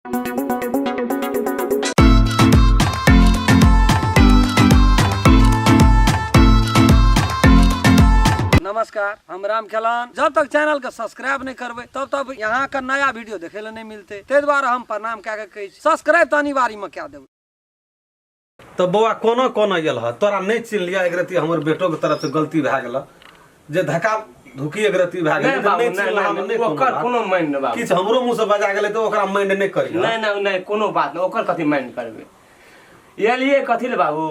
नमस्कार, हम राम खेलान। जब तक चैनल के सब्सक्राइब नहीं करबे तब तक यहाँ का नया वीडियो देखे ला नहीं मिलते। ते द्वारा हम प्रणाम क्या कहे सब्सक्राइब तो अनिवार्य में क्या देव। तो बउआ कोना कोना गेल ह तोरा नहीं चिन्ह लिया एक रति हमर बेटो के तरफ से गलती भए गेल जे धक्का धुकी एक रति भए गेल नहीं चिन्ह हम नहीं ओकर कोनो माइंड न बाबू किछ हमरो मुंह से बजा गेलै तो ओकरा माइंड नहीं करियो नहीं नहीं कोनो बात नहीं ओकर कथि माइंड करबे ये लिए कथि ले बाबू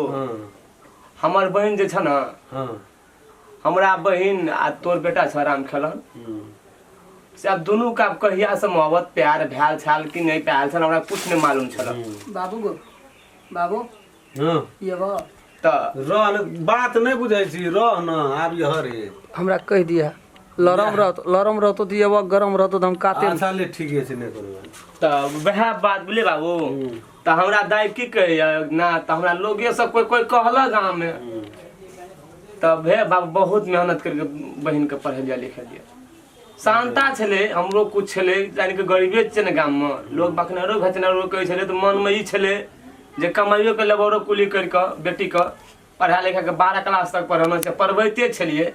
हमर बहन जे छ न हां हमरा बहन आ तोर बेटा छ राम खेलन से अब दोनों का कहिया से मोहब्बत प्यार भैल छाल कि नहीं प्यार छल हमरा कुछ नहीं मालूम छल बाबू गो बाबू हां ये बा त रह बात नहीं बुझै छी रह न आब यह रे हमरा कह दिया लरम रहतो दिए वो गरम रहतो हम काटे अच्छा ले ठीक है से नहीं करू त वह बात बोले बाबू त हमरा दाई की कहे ना त हमरा लोगे सब कोई कहला गांव में तब भे बाबू बहुत मेहनत करके बहन के पढ़ेलिया लिखेलिया शांता छले हमरो कुछ छले यानी कि गरीबे छ न गांव में लोग बखनरो घचनरो कहे छले त मन में ई छले जे कमाइयो के लेबरो कुली कर के बेटी के पढ़ा लिखा के 12 क्लास तक पढ़ाना छै पढ़बैते छलिए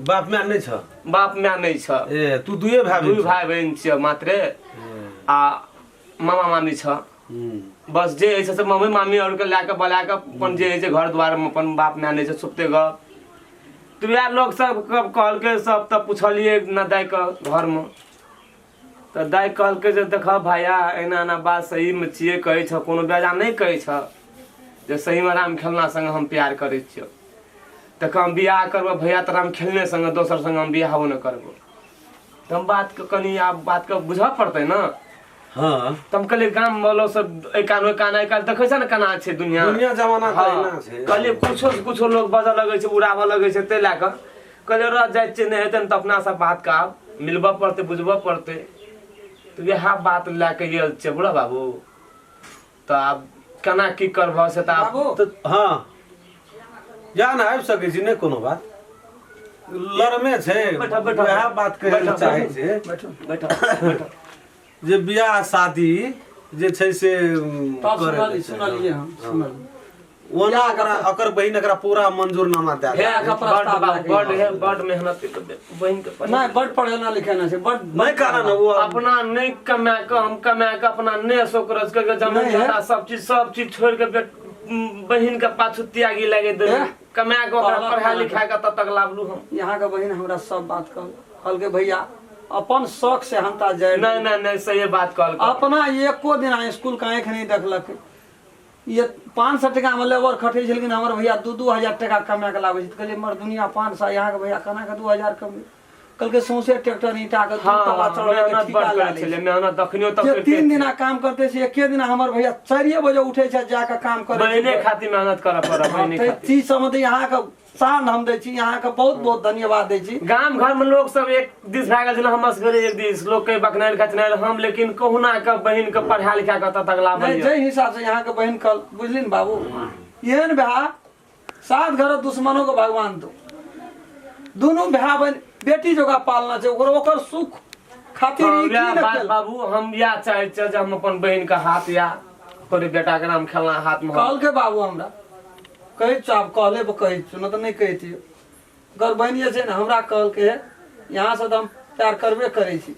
बाप में नहीं छ बाप में नहीं छ ए तू दुए भाई बहन छ मात्र आ मामा मामी छ बस जे है से मम्मी मामी और के लाके बोला के अपन जे है घर द्वार में अपन बाप में नहीं छ सुपते ग तो यार लोग सब कहल के सब तब पूछलिए न दाई के घर में तो दाई कहल के जे देखा भाया एना ना बात सही में छिए कहे छ कोनो बेजा नहीं कहे छ जे सही में राम खेलना संग हम प्यार करे छियो त हम बियाह करबो भैया त राम खेलने संग दोसर संग हम बियाह न करबो त हम बात के कनी आप बात के बुझा पड़ते ना हां तुम कले गांव वालों सब एकानो काना एकान देखै छ न कना छै दुनिया जमाना कहिना छै कले कुछो लोग बजा लगे छै उड़ावा लगे छै ते लाके कले रह जाय छै नहीं हेतन त अपना सब बात का मिलबा पड़ते बुझबा पड़ते तो यह बात लाके गेल छै बुढ़ा बाबू त अब कना की करबो से त तो हां जान आबि सकै छी नहीं कोनो बात लड़मे छै वह बात कहै ले चाहे छै बैठो जे बियाह शादी जे छै से सुनलिए हम सुनल ओना अकर बहिन एकरा पूरा मंजूरनामा दे हे बड़ मेहनत बहिन के नहीं बड़ पढ़ना लिखना से बड़ नहीं कारण वो अपना नहीं कमा के हम कमा के अपना ने सोकरज के जमीन जायदाद सब चीज छोड़ के बहिन के पाछू त्यागी लगे दे कमा के ओकरा पढ़ा लिखा के तब तक लाभलू हम यहाँ का बहन हमरा सब बात कहल के भैया अपन शौक से हंता जाए नहीं सही बात कहल अपना एको दिन स्कूल का आंख नहीं देखलक ये 500 टका में लेबर खटे छै लेकिन हमर भैया 2-2 टका कमा के लाबै छै कहलिए मर दुनिया 500 यहाँ के भैया कना के 2000 कम कल के सौंसे ट्रैक्टर ईटा के तवा चढ़ के ठिका ला ले मेहनत दखनियो तक 3 दिन काम करते से एके दिन हमर भैया 4 बजे उठे छै जाके काम करे बहने खातिर मेहनत करऽ पड़े बहने खातिर ती समझ यहाँ का शान हम दै छी यहाँ का बहुत धन्यवाद दै छी गांव घर में लोग सब एक दिस भए गेल हमर घरे एक दिस लोग के बकनाइल खचनाइल हम लेकिन कहुना के बहन के पढ़ा लिखा के तक लाभ जे हिसाब से यहाँ के बहन कल बुझलिन बाबू एहन भा 7 घर दुश्मनों को भगवान दो दोनों भाई बहन बेटी जोगा पालना छै ओकर सुख खातिर ई की न बात बाबू हम या चाहे छ जे हम अपन बहन का हाथ या तोरे बेटा के नाम खेलना हाथ में कल के बाबू हमरा कहे चाप कहले कहे न तो नहीं कहती घर बहन ये छै न हमरा कहल के यहाँ से हम प्यार करबे करे छी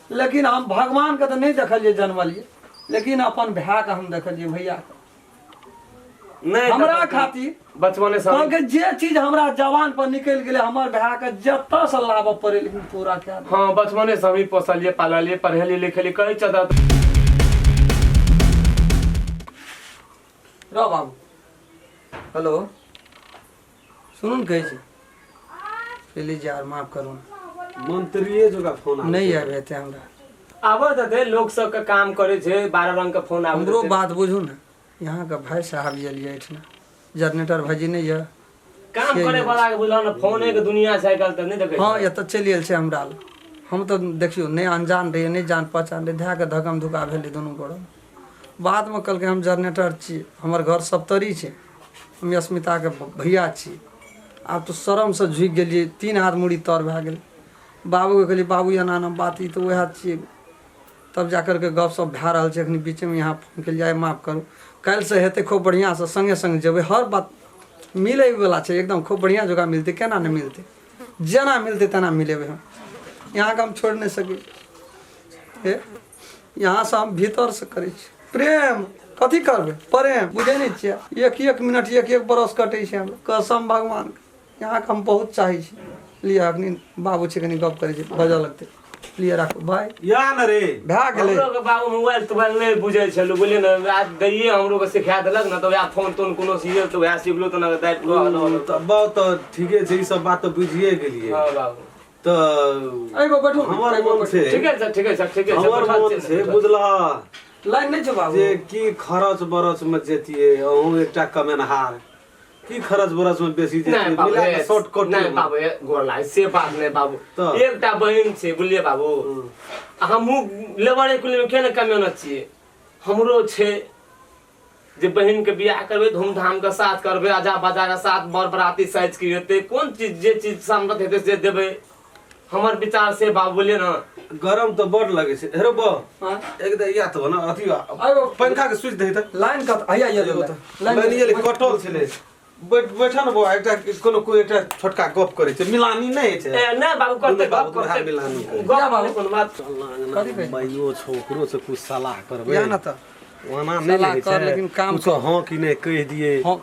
लेकिन हम भगवान के तो नहीं देखलिए जन्मलिए लेकिन अपन भाई के हम देखलिए भैया नहीं हमरा खातिर बचपने से कहल के जे चीज हमरा जवान पर निकल गेले हमर भाई के जत्ता से लाभ पड़े लेकिन पूरा क्या हां बचपने से हम पोसलिए पाललिए पढ़ेलिए लिखेलिए कहे छ रो बाबू हेलो सुन कहे छी प्लीज यार माफ करू मंत्रीए जोगा फोन नहीं आबे थे हमरा आबो दे लोग सब के काम करे छै 12 रंग के फोन आबो हमरो बात बुझू ना यहाँ का भाई साहब जलिए इतना जनरेटर भजी नहीं है काम करे वाला के बुझल न फोने के दुनिया छै कल त नहीं देखे हां ये तो चलिए छै हमरा हम तो देखियो नहीं अनजान रहे नहीं जान पहचान रहे धा के धकम धुका भेली दोनों गोड़ बाद में कल के हम जनरेटर छी हमर घर सप्तरी छै हम अस्मिता के भैया छी आब तो शरम से झुक गेलिए 3 हाथ मुड़ी तर भए गेल बाबू के कहली बाबू एना ना बात ई तो वह छी तब जाकर के गप सप भए रहल छै एखन बीचे में यहाँ फोन केलिए आइ माफ करू काल्हि से हेतै खूब बढ़िया से संगे संग जेबै हर बात मिलै वाला छै एकदम खूब बढ़िया जगह मिलतै केना नहीं मिलतै जेना मिलतै तेना मिलेबै हम यहाँ के हम छोड़ नहीं सकै हे यहाँ से हम भीतर से करै छी प्रेम कथी करबै प्रेम बुझे नहीं छियै एक मिनट एक बरस कटै छै हमरा कसम भगवान के यहाँ के हम बहुत चाहै छी लिए अखनी बाबू छै कनी गप करै छै बजऽ लगतै लिए राखू भाई या न रे भए गेलै हमरो के बाबू मोबाइल तोबाइल नहीं बुझे छलु बोलिए न आज दैये हमरो के सिखा देलक न तो वह फोन तोन कोनो सीरियल तो वह सिखलो तो न दैट त बहुत ठीके छै ई सब बात तो बुझिए गेलिए हां बाबू तो एगो बैठू हमर मन छै ठीक है सर हमर मन छै बुझला लाइन नहीं छै बाबू जे की खरच बरच में जेतिए अहूँ एकटा कमेनहार की खरच बरच में बेसी जेतिए मिला के शॉर्टकट नहीं बाबू गोरलाई से बात नहीं बाबू तो एकटा बहिन छै बुझलिए बाबू हमहू लेबरे कुल में केना कमेना छिए हमरो छै जे बहिन के बियाह करबे धूमधाम के साथ करबे आजा बाजा के साथ बर बराती साइज की हेतै कोन चीज जे चीज सामत हेतै से देबै हमर विचार से बाबू बोलिए ना गरम तो बड़ लगे छै हेरो बा हां एक द या तो ना अथी आइगो पंखा के स्विच दे त लाइन कत आइया ये लाइन ये कटल छले बैठा न बा एकटा कोनो कोई एकटा छोटका गप करे छै मिलानी नहीं छै ए नहीं बाबू करते गप करते मिलानी गप बाबू कोन बात कथी कहै माइयो छोकरो से कुछ सलाह करबे या ना त वना नहीं सलाह लगे कर छै लेकिन काम कुछ हां कि नहीं कह दिए हां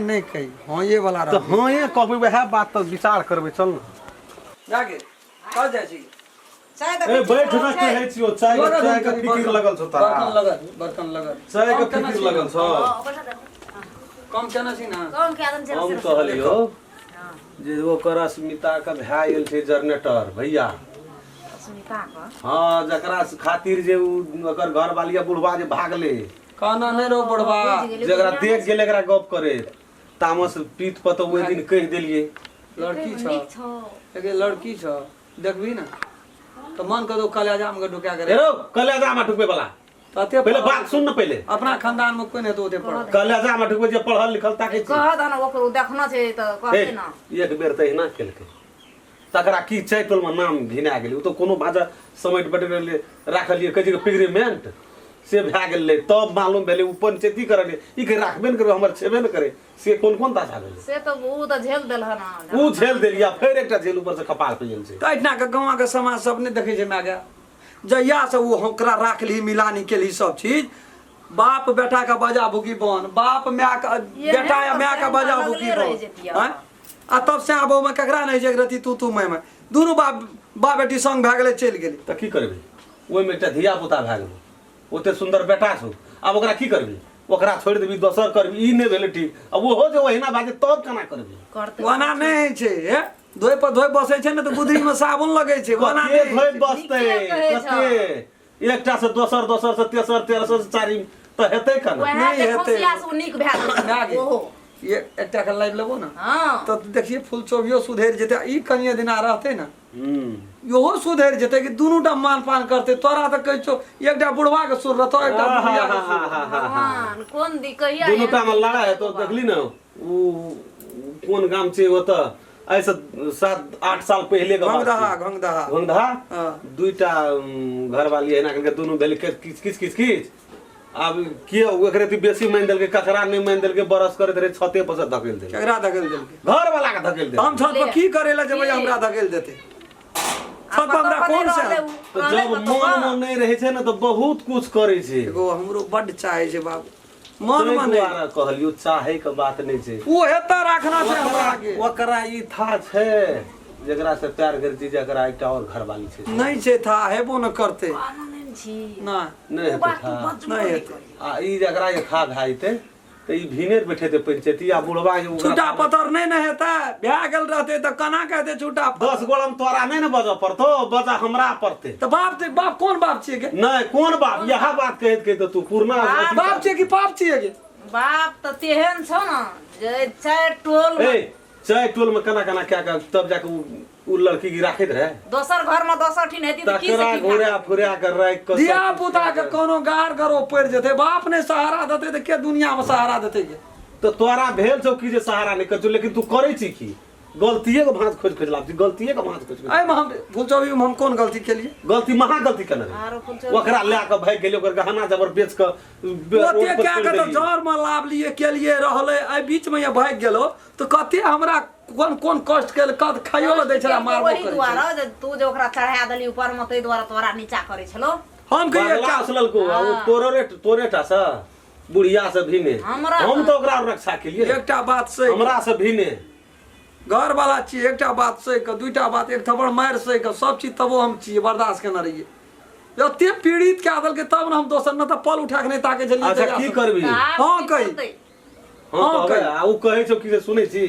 नहीं कही हां ये वाला तो रह हां ये कहबे वह बात तो विचार करबे चल न जाके कह जाय छी ए बैठ न कहै छियो चाय के फिकिर लगल छ तारा बर्तन लगल चाय के फिकिर लगल छ कम केना छी ना हम कहलियो जे ओकर अस्मिता का भाई आयल छै जनरेटर भैया हाँ जकरा खातिर जे ओकर घर वालिया बुढ़वा जे भागले कहना नहीं रो बुढ़वा जकरा देख गेल एकरा गप करे तामस पीठ पर तो ओइ दिन कह देलिए लड़की छ एगे लड़की छ देखबी ना तो मन कर दो कलेजा में ढुका करे हेरो कलेजा में ढुकबे वाला तते पहले बात सुन न पहले अपना खानदान में कोई नहीं तो ओते पढ़ कलेजा में ढुकबे जे पढ़ल लिखल ताके कह द न ओकरो देखना छै त कहते न एक बेर तहिना केलकै तकरा की चैतल में नाम घिना गेलै उ तो कोनो भाषा समेट बटले राखलिए कहे के पिगरीमेंट से भए गेलै तब मालूम भेलै ऊपर चेती करले ई के राखबे न करे हमर छेबे न करे से कोन दासा भेलै से त उ त झेल देल ह न उ झेल देलिया फेर एकटा झेल ऊपर से कपाल पे गेल छै तो इतना के गांव के समाज सब नहीं देखे छै मागे जहिया से वो होकरा राख ली मिलानी के ली सब चीज बाप बेटा का बजा भूकी बन बाप माय का बेटा या माय का बजा भूकी बन आ तब से आबो में ककरा नहीं जे रती तू मैं दोनों बाप बेटी संग भए गेलै चलि गेली त की करबे ओइ में एकटा धिया पुता भए गेलै ओते सुंदर बेटा छौ अब ओकरा की करबी ओकरा छोड़ देबी दोसर करबी ई नहीं भेलै ठीक अब ओहो जे ओहिना बाजे तब केना करबी करते वना नहीं छै धोय पर धोय बसै छै ने तो बुद्धि में साबुन लगै छै वना के नहीं धोइ बसतै कते एकटा से दोसर से तेसर से चारिम त हेतै केना वह नहीं के हेतै। खुशिया से नीक भए ना गे। गेल ओहो ये एकटा के लाइव लेबो ना हां तो देखिए फूल चोभियो सुधेर जेते ई कनिए दिना रहते ना हम्म योहो सुधेर जेते कि दुनूटा मान पान करते तोरा त कहै छौ एकटा बुढ़वा के सुर रहतो एकटा बुढ़िया के सुर भगवान कोन दी कहिया दुनूटा में लड़ा है तो देखली ना उ कोन गाम छै ओत ऐसे 7-8 साल पहले का बात घंगदहा छै। घंगदहा घंगदहा हां दुईटा घर वाली है ना के दोनों भेल किच अब किए ओकरे ती बेसी मान देलके ककरा नहीं मान देलके बरस करे रे छते पर से धकेल दे केकरा धकेल देलके घर वाला के धकेल दे हम छत पर की करेला जब हमरा धकेल देते छत पर हमरा कोन से तो जब मन नहीं रहे छै ना तो बहुत कुछ करे छै एगो हमरो बड चाहे छै बाबू मन ताहि में दुआरे कहलियो चाहे के बात नहीं छै वो हेता राखना छै हमरा के ओकरा ई था छै जकरा से प्यार करती जकरा एकटा और घर वाली छै नहीं छै था हेबो न करते आनंद छी ना नहीं हेतै था नहीं हेते आ ई जकरा ये खा भाईते तो ई भीनेर बैठेते पंचायती आ बुढ़वा के छूटा पतर नहीं न हेता भए गेल रहते त कना कहते छूटा 10 गोलम तोरा नहीं न बजा पड़तो बजा हमरा पड़ते तो बाप कौन बाप छिए के नहीं कौन बाप यह बात कहत तू पूर्णा बाप छिए कि पाप छिए के बाप त तेहन छ न जे चार टोल ए चाय टोल में कना क्या तब जाके उ लड़की की राखत रहे दोसर घर में दोसर ठिन हेती त की तकरा से घोड़ा फुरिया कर राख के दिया पुता के कोनो गार गरो पड़ जेते बाप ने सहारा देते त के दुनिया में सहारा देते के तो तोरा भेल छौ की जे सहारा नहीं कर लेकिन तू करे छी की गलतिए के भांज खोज खोज लाबती गलतिए के भांज खोज खोज एहिमे हम फुलचौरी में हम कोन गलती केलिए गलती महा गलती केने रही आरो फुलचौरी ओकरा ले के भाग गेलियो ओकर गहना जबर बेच के ओते क्या के तो जर में लाभ लिए केलिए रहले एहि बीच में ये भाग गेलो तो कते हमरा कोन कोन कष्ट केल कद खाइयो ल दै छला मारबो वही करे द्वारा जे तू जे ओकरा चढ़ा देली ऊपर में तै द्वारा तोरा नीचा करे छलो हम कहिए क्या असलल को तोरे टा सा बुढ़िया से भी ने हम तो ओकरा रक्षा केलिए एकटा बात सही हमरा से भी ने घर वाला छी एकटा बात सही के दुईटा बात एक थप्पड़ मार सही के सब चीज तबो हम छी बर्दाश्त केना रहिए एते पीड़ित के आदल के तब न हम दोसर न त पल उठा के नहीं ताके जल्दी अच्छा की करबी हां कहि हां कहि उ कहै छौ कि सुनै छी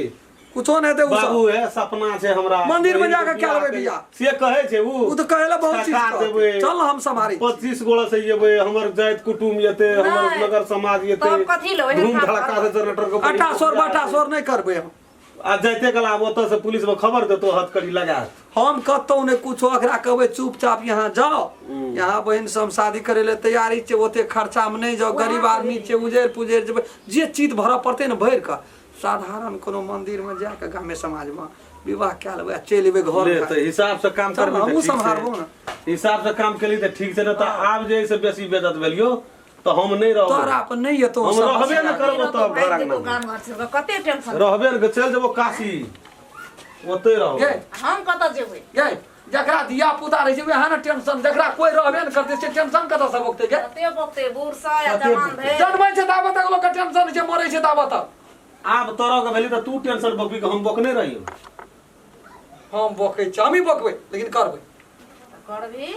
कुछो नहीं दे बाबू है सपना छै हमरा मंदिर में जाके क्या लेबे बिया से कहै छै उ तो कहेला बहुत चीज चल हम संभारी 25 गोला से येबे हमर जात कुटुम येते हमर नगर समाज येते तब कथि लेबे धूम धड़का से जनरेटर को अटासोर बटासोर नहीं करबे हम आ जाते कला ओत से पुलिस में खबर देतो हथकड़ी लगा हम कतौ ने कुछ ओकरा कहबे चुपचाप यहाँ जाओ यहाँ बहन से हम शादी करे ले तैयारी छे ओते खर्चा में नहीं जाओ गरीब आदमी छे उजेर पुजेर जे चीज भर पड़ते न भर का साधारण कोनो मंदिर में जाके गामे समाज में विवाह क्या लेबे चल एबे घर ले तो हिसाब से काम करबे हमहू संभारबो न हिसाब से काम केली त ठीक छै न त आब जे से बेसी बेदत भेलियो तो हम नहीं रहब तोरा अपन नहीं है तो हम रहबे न करबो त घर देखो गाम घर से कते टेंशन रहबे न चल जेबो काशी ओते रहो गे हम कत जेबै गे जकरा दिया पुता रहे छै वहाँ न टेंशन जकरा कोई रहबे न करते से टेंशन कत से बोकते गे कते बोकते बूढ़ सा या जवान भे जन्मै छै ताबत तक लोग के टेंशन छै मरै छै ताबत आब तोरा के भेली त तू टेंशन बकबी के हम बकने रहियो हम बोकै छी हम ही बोकबै लेकिन करबै करबी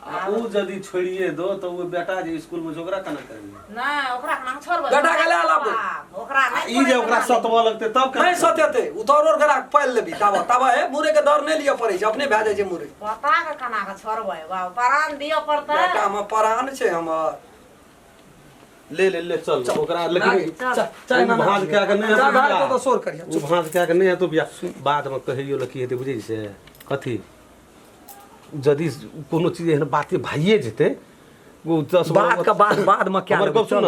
उ जदी छोड़िए दो तो वो बेटा जे स्कूल में जोगरा कना करबी ना ओकरा ना छोड़बै बेटा के ले लाबो ओकरा ई जे ओकरा सतवा लगते तब नहीं सत्यते उतरोर घरा पाल लेबी ताबा ताबा है मुरे के डर नहीं लिया पड़े छै अपने भए जाय छै मुरे पता के कना के छोड़बै बाबू प्राण दियो पड़तै बेटा में प्राण छै हमर ले चल ओकरा लेकिन चाय ना भांज क्या के नहीं है भाग तो सोर करिया उ भांज क्या के नहीं है तो बिया बाद में कहियो ल की हेते बुझै छै कथी जदी कोनो चीज एहन बाते भाइए जेते वो 10 बात का बाद में क्या हमर कब सुन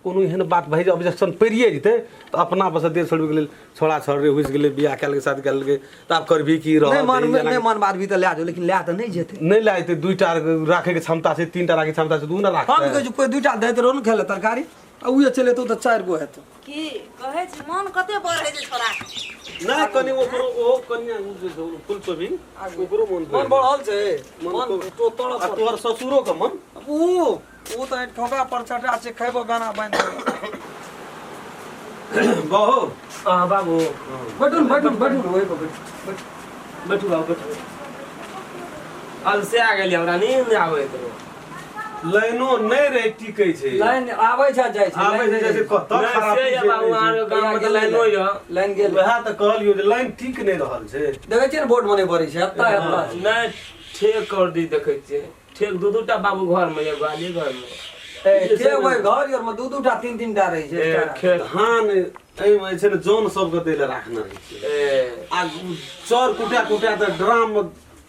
कोनो एहन बात भाई जब ऑब्जेक्शन परिए जेते तो अपना बस देर छोड़बे के लेल छोड़ा छोड़ रे हुइस गेले बियाह कैल के शादी कैल के त आप करबी की रह नहीं मन बात भी तो ले जो लेकिन ले तो नहीं जेते नहीं लाइते दुईटा राखे के क्षमता छै तीनटा राखे के क्षमता छै दू ना राख हम कह कोई दुईटा देते रहो न खेले तरकारी आ उहे चले तो 4 गो हेत की कहै छी मन कते बढ़ै छै छोरा ना कनी ओकरो ओ कन्या फूल पे भी ओकरो मन बढ़ल छै मन तो तोड़ आ तोहर ससुरो के मन वो तो ठोका पर चटा से खैबो गाना बांध बहो हां बाबू बैठू ओए बैठू बाबू बैठू अब से आ गेली हमरा नींद आबै तो लाइनो नहीं रे टिकै छै लाइन आबै छै जाय छै आबै छै जैसे कत खराब से या बाबू आरो गांव में तो लाइनो य लाइन गेल वह त कहलियो जे लाइन ठीक नहीं रहल छै देखै छियै बोर्ड मने भरै छै एत्ता एत्ता नहीं ठेक कर दी देखै छियै ठेक दू दूटा बाबू घर में एगो आली घर में के ओइ घर और में दू टा तीन टा रहै छै खेत धान एहि में छै ने जौन सब के देले राखने रहै छै आ चौर कुटा त ड्राम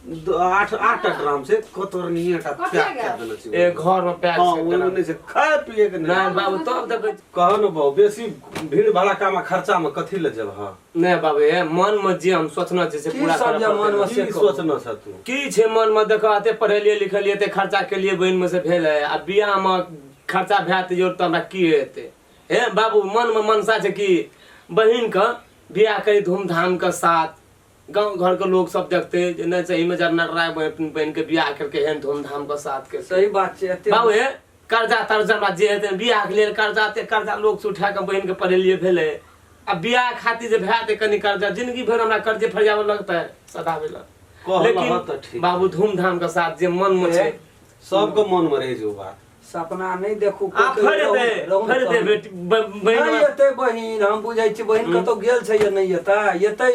8 ड्राम से कतरनिया का पैक कर देले छै एक घर में पैक हां से वो नहीं से खाए पिए के नहीं बाबू तब देखै कह न बहु बेसी भीड़ भड़का में खर्चा में कथी ले जब हां नहीं बाबू ए मन में जे हम सोचना छै से पूरा सब जे मन में की से सोचना छ तू की छै मन में देखो आते पढ़लिए लिखलिए ते खर्चा के लिए बहन में से भेल है आ बियाह में खर्चा भैत जो त हमरा की हेते हे बाबू मन में मनसा छै कि बहन का बियाह करी धूमधाम के साथ गांव घर के लोग सब देखते जे नहीं सही में जब नटराय बहन के बियाह करके हेन धूमधाम के साथ के सही बात छै एते बाबू हे कर्जा तर्जा जे हेते बियाह के लेल कर्जा लोग से उठा के बहन के पढ़ेलिए भेले आ बियाह खातिर जे भैत कनी कर्जा जिंदगी भर हमरा कर्जे फरियावे लगता है सदावे ला लेकिन बाबू धूमधाम के साथ जे मन में छै सबके मन में रहे जो बात सपना नहीं देखू आ फर दे बेटी बहन एते बहिन हम बुझै छी बहिन कतौ गेल छै या नहीं एतै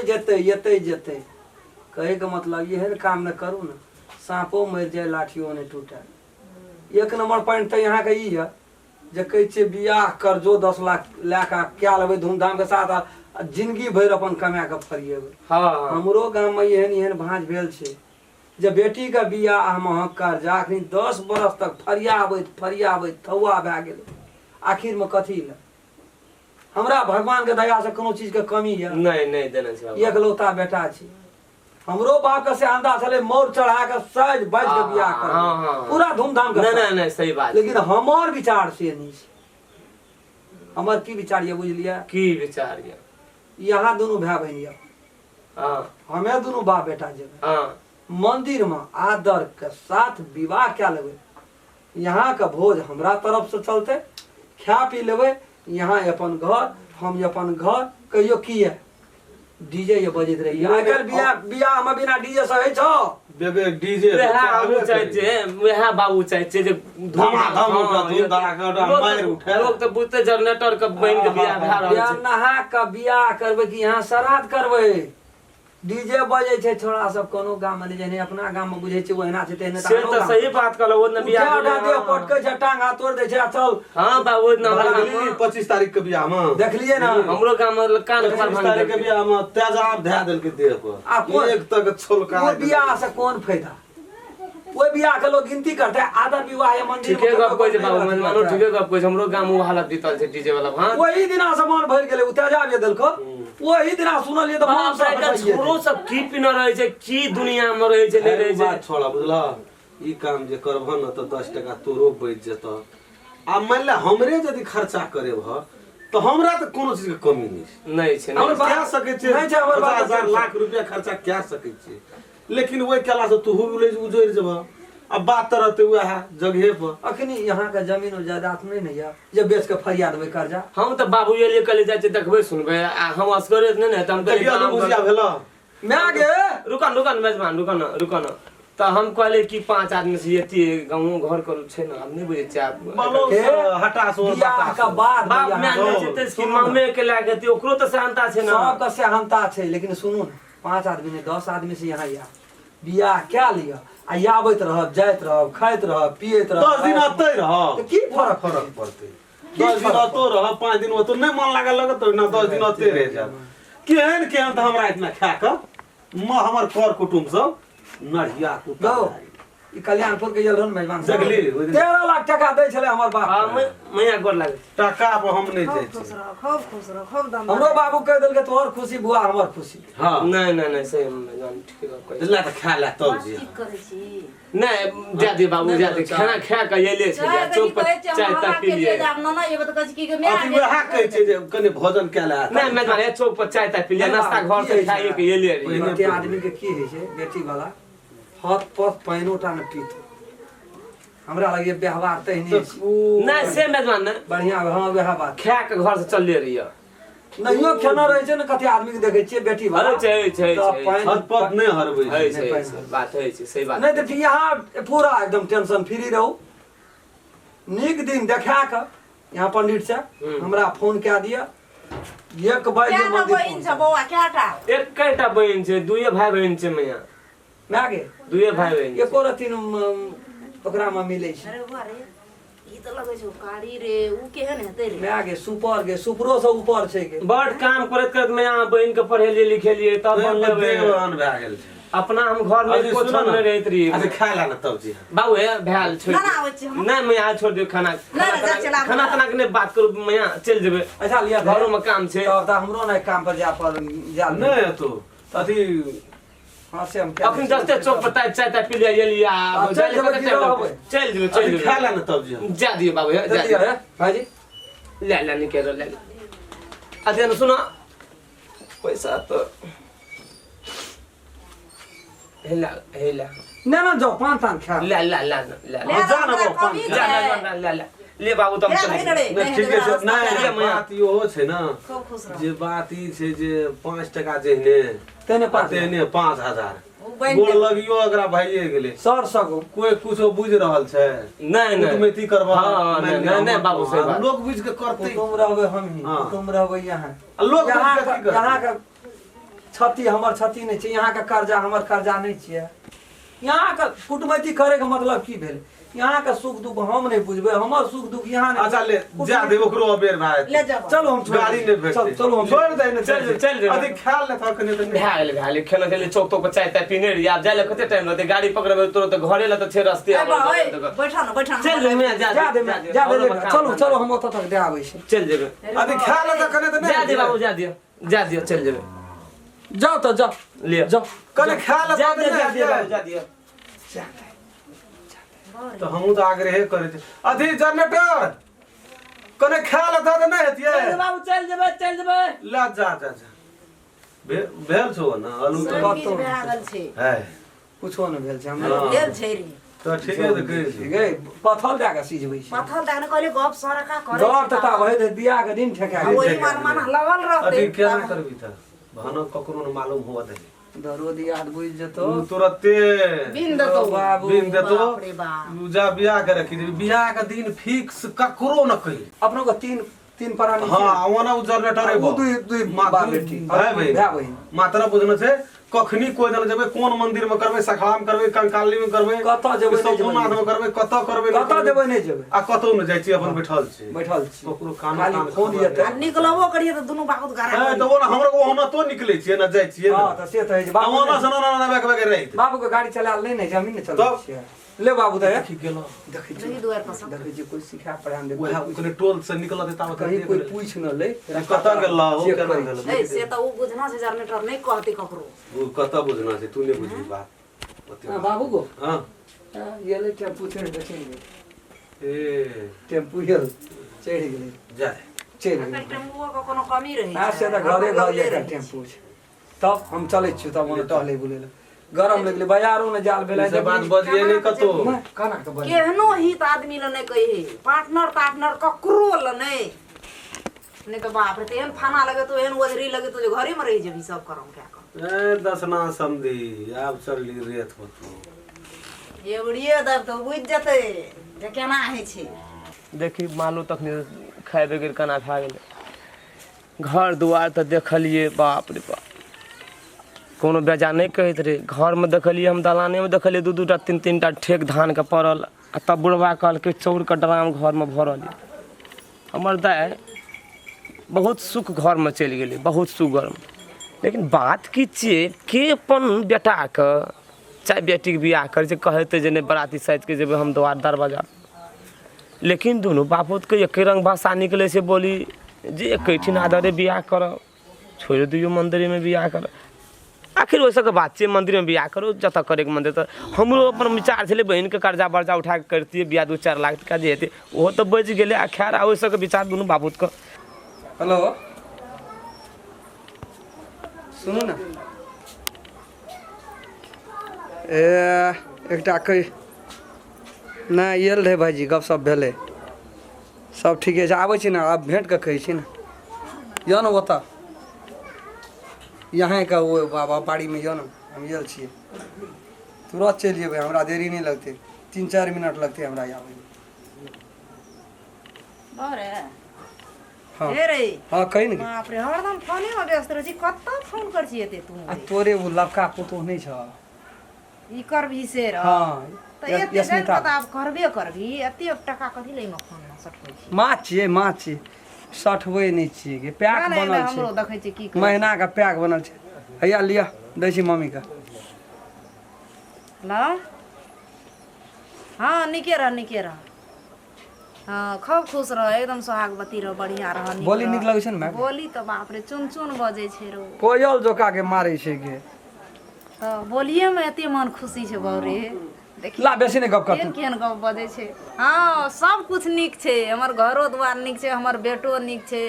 जेतै कहे के मतलब एहन काम न करू न सांपो मर जाए लाठियो नहीं टूटे एक नंबर पॉइंट तो यहाँ के ई है जे कहै छै बियाह करजो 10 लाख लाख क्या लेबै धूमधाम के साथ जिंदगी भर अपन कमा के फरिएबै हां हमरो गांव में एहन भांज भेल छै जब बेटी का बियाह महक कर्जा अखनी 10 बरस तक फरियाबैत थौआ भए गेलै आखिर में कथी ले हमरा भगवान के दया से कोनो चीज के कमी है नहीं देना छै बाबू। एकलौता बेटा छी हमरो बाप के सेहंदा छले मोर चढ़ा के सज बज के बियाह कर हाँ। पूरा धूमधाम के नहीं सही बात। लेकिन हमर विचार से नहीं छै। हमर की विचार ये बुझलिए की विचार ये यहाँ दोनों भाई बहन ये हां हमें दोनों बाप बेटा जेबे हां मंदिर में आदर के साथ विवाह क्या लेबे यहाँ का भोज हमरा तरफ से चलते खा पी लेबे यहाँ अपन घर हम अपन घर कहियो की है डीजे ये बजत रही आजकल बियाह में बिना डीजे से है छो बेबे डीजे बाबू चाहे छै वह बाबू चाहे छै जे धमाधम धूम धड़ाका मार उठे लोग तो बुझते जनरेटर के बन के बियाह भा रहल बियाह छै। नहा के बियाह करबे कि यहाँ श्राद्ध करबे डीजे बजे छै छोड़ा सब कोनो गाम में जेने अपना गाम में बुझे छै ओहिना छै तेने से तो सही बात कहलो वो न बियाह उठा दे पटके छै टांग हाथ तोड़ दे छै आ चल हां बाबू न हमरा गाम में 25 तारीख के बियाह में देखलिए ना हमरो गाम में कान पर 25 तारीख के बियाह में तेजाब धै देल के देह आ पर कोन- एक तक छोलका वो बियाह से कौन फायदा वो बियाह के लोग गिनती करते हैं आधा विवाह है मंदिर ठीके गप कोइ छै बाबू मन मानो ठीके गप कोइ छै हमरो गाम में वो हालत बीतल छै डीजे वाला हां वही दिना से मन भर गेले तेजाब ये देलको वही दिना सुनलिए तो मन बाप रे का सब छोरो सब की पिन रहे छै की दुनिया में रहे छै नहीं रहे छै बात छोड़ा बुझला ई काम जे करबह न त 10 टका तोरो बच जेत आ मान ले हमरे यदि खर्चा करे भ तो हमरा त कोनो चीज के कमी नहीं छै नहीं छै हमर नहीं बात- क्या सके छे नहीं छै, हमर बात 50,000 लाख रुपया खर्चा क्या सके छे लेकिन ओइ केला से तू हुबले उजोर जेबह अब बात त रहते वह जगहे पर अखनी यहाँ के जमीन और जायदाद नहीं नहीं है जे बेच के फरिया देबे कर्जा हम तो बाबू ये लिए कले जाय छै देखबे सुनबे आ हम असगरे नहीं न त हम कहलिए देखियो काम बुझिया कर- भेला मैं आगे रुकन मेजबान रुकन तो हम कहले कि 5 आदमी से एती गांव घर कर छै न हम नहीं बुझे छै आप मानो के हटा सो बियाह के बाद बाप यहाँ में के- नहीं छै त कि मामे के लागे ती ओकरो तो सहनता छै न सब का सेहनता छै लेकिन सुनू न 5 आदमी ने 10 आदमी से यहाँ या बियाह क्या लिया आ आबैत रहब जाइत रहब खाइत रहब पियत रहब 10 दिन अतै रह तो की फर्क फर्क पड़ते 10 दिन अतो रह 5 दिन अतो नहीं मन लागल लगत ना 10 दिन अते रह जा केहन त हमरा इतना खा क हमर कर कुटुंब सब नढ़िया गो कुटा ई कल्याणपुर के जलरन मेजबान साहब। देखली, ओइ दिन- 13 लाख टका दै छले हमर बाप हां मैया गोर लागे टका पर हम नहीं खूब जाय खुश छी रहो खूब खुश रहो खूब दम हमरो बाबू कह देलकै तोहर खुशी बुआ हमर खुशी हां नहीं सही मेजबान ठीक है दिला त खा ला तब जी की करे छी नहीं जादे बाबू जादे खाना खा के एले छै चाय चौक पर कहै छै चाय हम तक हवा पी के लिए लिए जाब न ये बत कहै छै कि मैं अथी वह कहै छै जे कने भोजन केला नहीं मेजबान ये चौक पर चाय तक पी लिए नाश्ता घर से खाइए के एले रही पहिने के आदमी के की होइ छै बेटी वाला हाथ पथ पैनोटा न पीत हमरा लगे व्यवहार तहने छै नहीं से मेजबान ने बढ़िया हां वएह बात खा के घर से चलले रहिए नहियो खेना रहै छै न कते आदमी के देखै छियै बेटी वाला अरे छै तो पैन- छतपत नहीं हरबै है छै छै बात है छै सही बात नहीं तो यहाँ पूरा एकदम टेंशन फ्री रहू नीक दिन देखा के यहाँ पंडित से हमरा फोन कए दिया एक बजे क्या न मंदिर बहिन छ पहुंचा। बौआ क्याटा एकैटा बहिन छै दुइये भाई बहिन छै मैया मैं गे दुइये भाई बहिन एको रति ओकरा में मिलै छै अरे वाह रे ई त लगे छै कारी रे ऊ केहन हेतै रे मैं गे सुपर गे सुपरो से ऊपर छै गे बड़ काम करत करत मैया बहिन के पढ़ेलिए लिखेलिए तब बनले देवरान भए गेल छै अपना हम घर में अरे कोछन सुनो में न, रहत रही अरे खा ला न तब जी बाबू है भैल छोड़ ना ना आबै छी हम नहीं मैं आज छोड़ दियो खाना जा चला खाना तना के नहीं बात करू मैं चल जेबे अच्छा लिया घरों में काम छै तब त हमरो ने काम पर जा पर जा नहीं तो अथी हां से हम क्या अखन जस्ते चौक पर चाय ताय पी लिया ये आ चल जेबै कि रहबै? चल जेबे चल अथी खा ला जेबे न तब जी जा दियो बाबू है जा जल्दी दियो है भाजी ले निकल ले अरे न सुनो पैसा तो हेला ना ना जाओ पान तान खा ले ले ले ले ले जा न हमरा बाबू, पान कमी खा। छै ले ले बाबू तुम ले चले ले रे नहीं ठीक है नहीं मैं- बात यो छै न खूब खुश रहो जे बात ई छै जे 5 टका जेहने तेने पास तेहने 5000 ऊ बहिन गोड़ लगियो एकरा भइए गेलै सर सगो कोई कुछो बुझ रहल छै नहीं नहीं कुटमैती करबा हाँ, नहीं, बाबू, सही बात। लोग बुझ के करतै तुम रहबै हम ही हाँ। तुम रहबै यहाँ आ लोग बुझ यहाँ के की करतै यहाँ का क्षति हमर क्षति नहीं छै यहाँ का कर्जा हमर कर्जा नहीं छियै यहाँ का कुटमैती करे के मतलब की भेल यहाँ का सुख दुख हम नहीं बुझबे, हमर सुख दुख यहाँ नहीं। अच्छा ले जा दे ओकरो अबेर भाई ले जाओ चलो हम छोड़ गाड़ी नहीं भेजते चलो हम छोड़ दे न चल अभी ख्याल ले था कने तो भए गेल खेल खेल चौक तो चाय ताय पीने रही आप जाए कते टाइम लगते गाड़ी पकड़बे तुरंत घरे ला तो छे रस्ते ए बा ओए बैठा ना चल रे मैं जा जा दे चलो चलो हम ओत तक दे आबै छी। चल जेबे अभी ख्याल ले था कने तो जा दे बाबू जा दियो चल जेबे जाओ तो जाओ लियो जाओ कने ख्याल ले जा दियो बाबू जा दियो तो हम तो आग्रह करे थे अथी जनरेटर कने ख्याल था तो नहीं हतिए बाबू चल जेबे ला जा जा जा भेल छो ना अलू तो सब किछ भए गेल छै है कुछो न भेल छै हम हाँ। भेल छै रे तो ठीक है तो कह ठीक है पथल दे के सीजबै छी। पथल दान कहले गप सरका करे डर त ता भए बियाह के दिन ठेका गेल। ओही मन लगल रहते अथी क्या ना करबी था भानो ककरो न मालूम हुआ दे दरो दियाद बुझ जतो तुरंते बिन दतो बाबू बिन देतो बाप रे बाप जा बियाह के रखी दे बियाह का दिन फिक्स ककरो न कही अपनो को तीन प्राणी हां ओना जनरेटर है वो दुई बाप बेटी है भाई भाई बहिन मात्रा बुझना से कखनी कोई जन जेबे कोन मंदिर में करबे सखड़ा में करबे कंकाली में करबे कतऽ जेबै नहीं जेबै सोमनाथ में करबे कतऽ करबे नहीं कतऽ करबै। जेबै नहीं जेबै आ कतौ न जाय छी अपन बैठल छी बैठल छी ककरो काम खाली काम फोन खबर येते आ निकलबो करिए त दुनु बाबू गारा है तो वो ना हमरो को होना तो निकले छी ना जाय छी हां त से त है बाबू बाबू ना सना ना बैक बैक रही बाबू के गाड़ी चला ले नहीं जमीन न चल तब? ले बाबू दे ठीक गेलो देखै छी रही दुआर पसंद देखै छी कोई सिखा पढ़ान दे ओहे कने टोल से निकल देता कहीं कोई पूछ न ले कतऽ गेला हो चेक केना करै गेला छी। ए से त उ बुझना से जनरेटर नहीं कहते ककरो वो कतऽ बुझना छै तू नहीं बुझी बात हां बाबू को हां ये ले टेम्पू चढ़ के चढ़ ए टेम्पू हिल चढ़ गेलै जा चढ़ अकर गेलै टेम्पुओ के कोनो कमी रही आ से त घरे घर ये टेम्पू छै। तब हम चलै छी तब हम टहले बुले गरम लगले बाजारों में जाल बेला से बात बजिए नहीं कतो काना के बज केहनो हित आदमी ल नहीं कहे पार्टनर ककरो ल नहीं तो बाप रे तेहन फाना लगे तो एहन ओझरी लगे तो जो घरे में रही जेबी सब करम क्या कर ए दसना समधी आब चलली रेत होतो ये बुढ़िए दब तो बुझ जते जे केना है छै देखी मालू तखनी खाए बगैर केना खा गेलै घर दुआर तऽ देखलिए बाप रे बाप कोनो बेजा नहीं कहैत रहे घर में देखलिए हम दलाने में देखलिए दू टा तीन टा ठेक धान के पड़ल आ तब बुढ़वा कहलकै चाउर के ड्राम घर में भरल है। हमर दाय बहुत सुख घर में चलि गेलै बहुत सुगर में लेकिन बात की छियै के अपन बेटा के चाहे बेटी के बियाह करे छै कहते जे नहीं बराती साइज के जेबै हम द्वार दरवाजा लेकिन दोनों बापूत के एक रंग भाषा निकले से बोली जे एकठिन आदरे बियाह करब छोड़ दियो मंदिर में बियाह कर आखिर वैसे के बात छै मंदिर में बियाह करो जत करे के मंदिर तो हमरो अपन विचार छलै बहन के कर्जा वर्जा उठा के करतिए बियाह 2-4 लाख टका जे हेतै ओहो तो बच गेलै आ खैर आ वैसे के विचार दोनों बापूत के हेलो सुनू ना एकटा कही नहीं आयल रहे भाईजी गपशप भेलै सब ठीके छै आबै छी ने आब भेंट के कहै छी ने यौ ने ओतऽ यहाँ का वो बाबा बाड़ी में यौ ने हम आयल छियै तुरंत चलि जेबै हमरा देरी नहीं लगते 3-4 मिनट लगते हमरा आबै अरे हाँ हे रे हाँ कही ने बाप रे हरदम फोने में व्यस्त रही कत्ता फोन कर छिए ते तू आ तोरे वो लड़का पुतोह नहीं छ ई कर भी से रह हाँ तो एते जन पता आप करबे करबी एते टका कथि ले में फोन में सटबै छी माछ छियै सठबै नहीं छियै के पैक बनल हमरो छै देखै छी की कर महीना का पैक बनल छै हैया लिया दै छी मम्मी का ला हाँ निके रह हाँ खूब खुश रह एकदम सोहागवती रह बढ़िया रह बोली नीक लगै छै ने माय बोली तो बाप रे चुन चुन बजे छै रो कोयल जोका के मारै छै के तो बोलिए में एते मन खुशी छै बौरे देखी ला बेसी ने गप कर केहन केहन गप बजे छै हाँ सब कुछ नीक छै हमर घरो द्वार नीक छै हमर बेटो नीक छै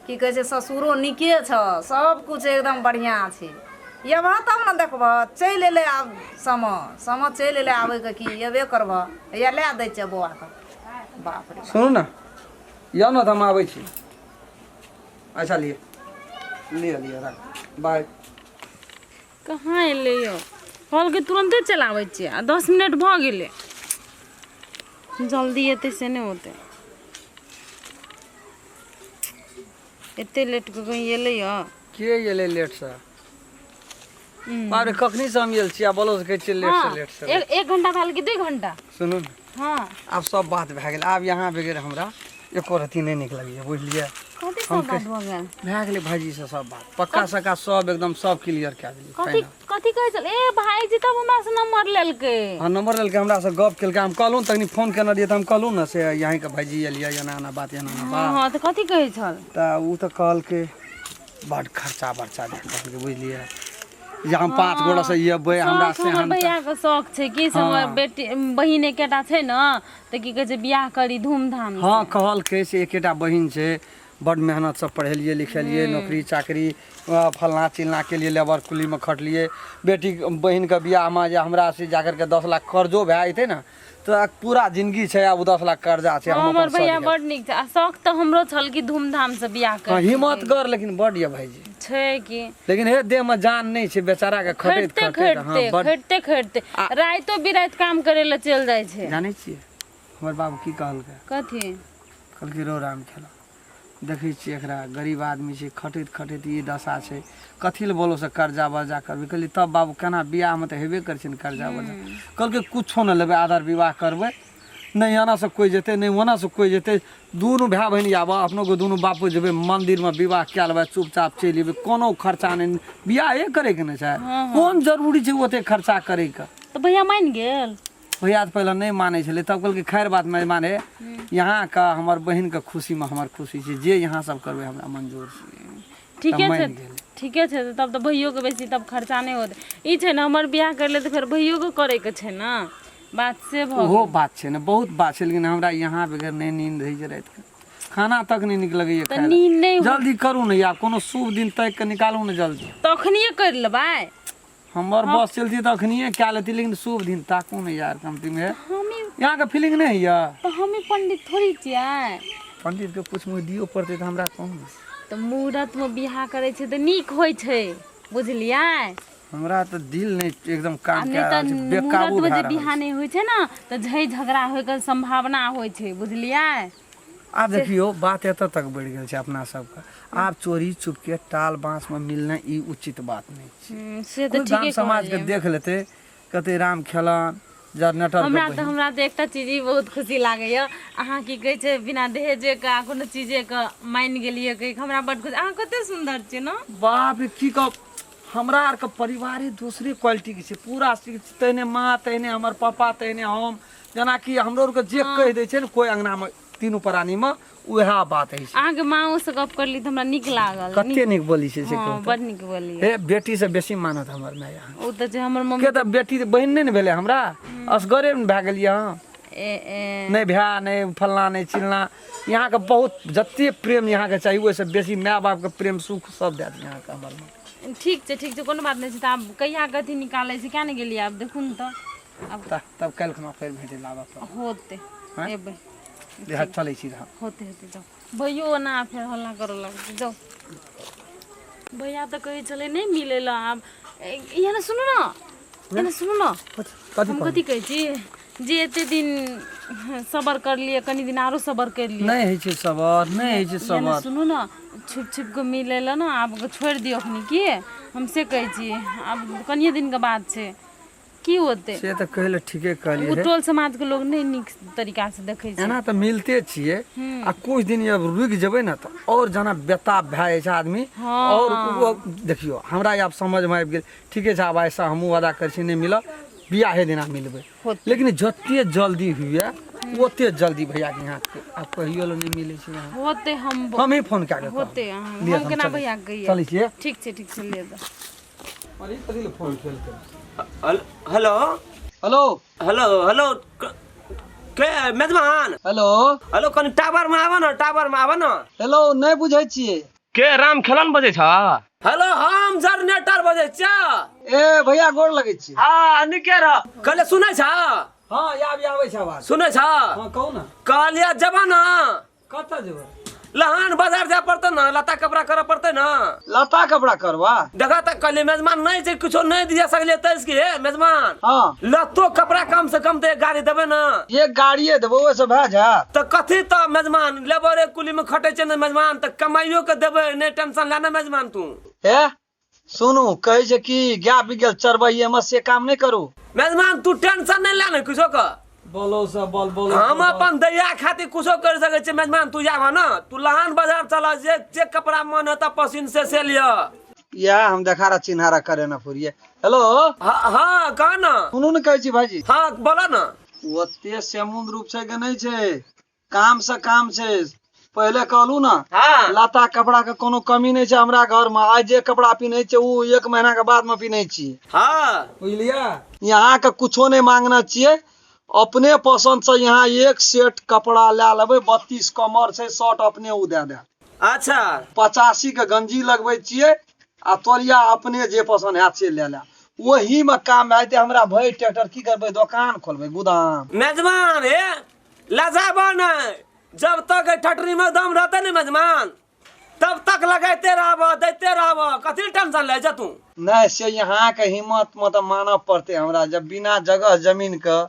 की कहै छै ससुरो नीके छ सब कुछ एकदम बढ़िया छै ये बात तब न देखबह चलि एलै आब सम चलि एलै आबै के की एबे करबह या लै दै छै बौआ के बाप रे सुनू ना यौ ने हम आबै छी अच्छा लिया रख बाय कहाँ एलै यौ कॉल के तुरंते चलाबै छियै आ 10 मिनट भऽ गेलै जल्दी एतै से नहि होतै एते लेट के कहीं एलै यौ के एलै लेट से बाप रे कखनी से हम आयल छी आ बोलो से कहै छियै लेट से एक घंटा भेल कि 2 घंटा सुनू ना हाँ आब सब बात भए गेल आब यहाँ बगैर हमरा एको रत्ती नहीं नीक लगैए बुझलिए कथी सब बात भऽ गेल भए गेलै भाईजी से सब बात पक्का सका सब एकदम सब क्लियर कए देलियै कथी कथी कहै छल ए भाईजी तब हमरा से नंबर लेलकै हाँ नंबर लेलकै हमरा से गप केलकै हम कहलहुँ तखनी फोन केने रहियै तऽ हम कहलहुँ ने से यहाँ के भाईजी एलियै एना एना बात एना एना बात हाँ तऽ कथी कहै छल तऽ उ तऽ कहलकै बड खर्चा बर्चा दे कहलकै बुझलियै जे हम 5 गोड़ा से येबै हमरा से हमर हम भैया के शौक छै कि से हमर बेटी बहिन एकेटा छै न तऽ की कहै छै बियाह करी धूमधाम से। हाँ कहलकै से एकेटा बहिन छै बड मेहनत से पढ़ेलिए लिखेलिए नौकरी चाकरी फलना चिलना के लिए लेबर कुली में खटलिए बेटी बहिन के बियाह में जे हमरा से जाकर के 10 लाख कर्जो भए जेतै ना तो पूरा जिंदगी छै अब 10 लाख कर्जा छै हम हमर अपन भैया सध बड नीक छै आ शौक तऽ हमरो छल कि धूमधाम से बियाह हाँ करी हिम्मत कर लेकिन बड ये भाईजी छै कि लेकिन हे देह में जान नहीं छै बेचारा के खटैत खटते खटैत हाँ खटते बड खटते खटते राइतो बिराइत काम करे ला चल जाइ छै जानै छियै हमर बाबू की कहलकै कथी कहलकै रो राम खेला देखै छियै एकरा गरीब आदमी छै खटैत खटैत ई दशा छै कथी लए बोलो से कर्जा वर्जा करबै कहलियै तब बाबू केना बियाहमे तऽ हेबे करै छै ने कर्जा वर्जा कहलकै कुछो नहि लेबै आदर विवाह करबै नहीं एना से कोई जेतै नहीं ओना से कोई जेतै दुनू भाय बहिन आबऽ अपनो को दुनू बापू जेबै मंदिर में विवाह कए लेबै चुपचाप चलि अयबै कोनो खर्चा नहीं बियाहे करैके ने छै कोन जरूरी छै ओते खर्चा करैके तऽ भैया मान गेल भैया तो पहले नहीं माने छले तब कहलकै खैर बात मैं माने यहाँ का हमर बहिन के खुशी में हमर खुशी छै जे यहाँ सब करबै हमरा मंजूर छै ठीके तब छै मान गेल। ठीके छै तब तऽ भैयो के बेसी तब खर्चा नहीं होते ई छै ने हमर बियाह कर ले तऽ फेर भैयो के करे के छै ना बात से भ ओहो बात छै ने बहुत बात छै लेकिन हमरा यहाँ बगैर नहीं नींद होइ छै रात के खाना तक नहीं नीक लगैए तऽ खाय नींद नहीं हो- जल्दी करू ने या कोनो शुभ दिन तय के निकालू ने जल्दी तखनिए कर लेबै हमर बस चलती तो अखनिए क्या लेती लेकिन शुभ दिन ताकू ने यार कमती में हमी यहाँ के फीलिंग नहीं है तो हमी पंडित थोड़ी छियै पंडित के कुछ मुँह दियो पड़ते तो हमरा कहूँ तऽ मुहूर्त में बियाह करे छै तऽ नीक होइ छै बुझलियै हमरा तो दिल नहीं एकदम आ काम नहीं क्या तऽ बेकाबू मुहूर्त में भए जे रहल बियाह नहीं होइ छै ना तऽ झै झगड़ा होय के संभावना होइ छै बुझलियै आब देखियो बात एतऽ तक बढ़ि गेल छै अपना सबके आब चोरी चुपके टाल बांस में मिलना ई उचित बात नहीं छै से तऽ कोई गाम ठीके समाज के कहलियै। देख लेते कहते राम खेलन जनरेटर हमरा तऽ एकटा चीज ई बहुत खुशी लागैया अहाँ की कहै छै बिना दहेजे के आ कोनो चीजे के मानि गेलियै कि हमरा बड खुशी अहाँ कते सुन्दर छियै ना बाप रे की कह हमरा आर के परिवारे दूसरी क्वालिटी के छै पूरा तहने माँ तहने हमर पापा तहने हम जेना कि हमरो आर के जे कह दै छै ने कोई अंगना में तीनू प्राणी में उएह बात है अहाँके माँ से गप करली तऽ हमरा नीक लागल कते नीक बोली छै से हाँ, कहू बड नीक बोली हे बेटी से बेसी मानत हमर माय यहाँ ओ तऽ जे हमर मम्मी के तऽ बेटी तऽ बहिन नहीं ने भेलै हमरा असगरे में भए गेलियै हम ए नहीं भाय नहीं फलना नहीं चिलना यहाँ के बहुत जते प्रेम यहाँ के चाहिए वैसे बेसी माय बाप के प्रेम सुख सब दे यहाँ के हमर में ठीक छै कोनो बात नहीं छै तऽ आब कहिया कथी निकालै छै क्या नहीं गेलियै आब देखू ने तऽ आब तब काल्हि खना फेर भेटे लाबऽ पड़त होते हाँ? एबै देह चलै छी हम होते होते जाओ भैयो ना फेर हल्ला करो लगतै जाओ भैया तऽ कहै छलै नहीं मिलै ला आब यहाँ ने सुनू ना सुनू ना हम कथी कहै छी जे एते दिन सबर कर लिए कनी दिन आरो सबर कर लिए नहीं है छै सबर नहीं है छै यहाँ सबर सुनू ना छुप छुप के मिले ला ना आब छोड़ दियो अखनी की हम से कहै छी आब कनिए दिन के बाद छै की होते से तऽ कहले ठीके कहलिए उ टोल समाज के लोग नहीं नीक तरीका से देखे छै एना तऽ मिलते छियै आ कुछ दिन जब रुक जेबै ना तऽ और जना बेताब भए जाइ छै आदमी और वो देखियो हमरा आब समझ में आबि गेल ठीके छै आब ऐसा हमहूँ वादा करै छी नहीं मिलब बियाहे दिना मिलबै लेकिन जते जल्दी हुए ओते जल्दी भैया के यहाँ आब कहियो लो नहीं मिलै छै यहाँ होते हम ही फोन कए के होते लिअ, हम केना चलै। भैया कहिए चलै छियै ठीक छै ले जा अरे कथी ले फोन केलकै हेलो हेलो हेलो हेलो के मेजबान हेलो हेलो कनी टावर में आवा ना टावर में आवा ना हेलो नहीं बुझै छियै के राम खेलन बजे छ हेलो हम जनरेटर बजे छ ए भैया गोर लगै छी हां निके रह कहले सुनै छ हाँ आबै छै आवाज सुनै छ हाँ कहू ना कहलिया जबा ना कतऽ जेबै लहान बाजार जाय पड़ते ना लता कपड़ा करे पड़ते ना लता कपड़ा करवा देखा तक कहले मेजबान नहीं छै कुछो नहीं दिया सकले तैस के मेजबान हाँ लतो कपड़ा कम से कम तो एक गाड़ी देबे ना ये गाड़िए देबो ओसे भए जायत तो कथी तो मेजबान लेबर कुली में खटे छै ना मेजबान तो कमाइयो के देबे नहीं टेंशन लेना मेजबान तू ए सुनू कहै छै कि गाय बिगल चरबैये में से काम नहीं करू मेजबान तू टेंशन नहीं लेना कुछो का बोलो सब बोलो हम अपन दैया खातिर कुछो कर सके छी मेजबान। तू जावा ना, तू लहान बाजार चला, जे कपड़ा मन होता पसीन से लिया। या हम देखारा चिन्हारा करे ना पुरिये। हेलो हाँ कहा ना, सुनू न कहै छी भाईजी। हाँ बोला ना। ओते समुद्र रूप छै के नहीं छै, काम से काम छै। पहले कहलू ना, हाँ लाता कपड़ा के कोनो कमी नहीं छै हमरा घर में। आज जे कपड़ा पिन्है छै उ 1 महीना के बाद में पिन्है छी। हाँ बुझलिया, यहाँ के कुछो नहीं मांगना चाहिए। अपने पसंद से यहाँ 1 सेट कपड़ा ला लेबै। 32 कमर छै, शर्ट अपने उ दे दे। अच्छा 85 के गंजी लगबै छियै आ तोलिया अपने जे पसंद है से ले ले। वही में काम आते हमरा भई ट्रैक्टर की करबै, दुकान खोलबै, गोदाम। मेजबान हे लजाबो नहीं, जब तक ठटरी में दम रहते न मेजमान तब तक लगाते रहबो, देते रहबो। कथी टेंशन ले जा तू। नहीं से यहाँ के हिम्मत मतलब मानव पड़ते हमरा। जब बिना जगह जमीन के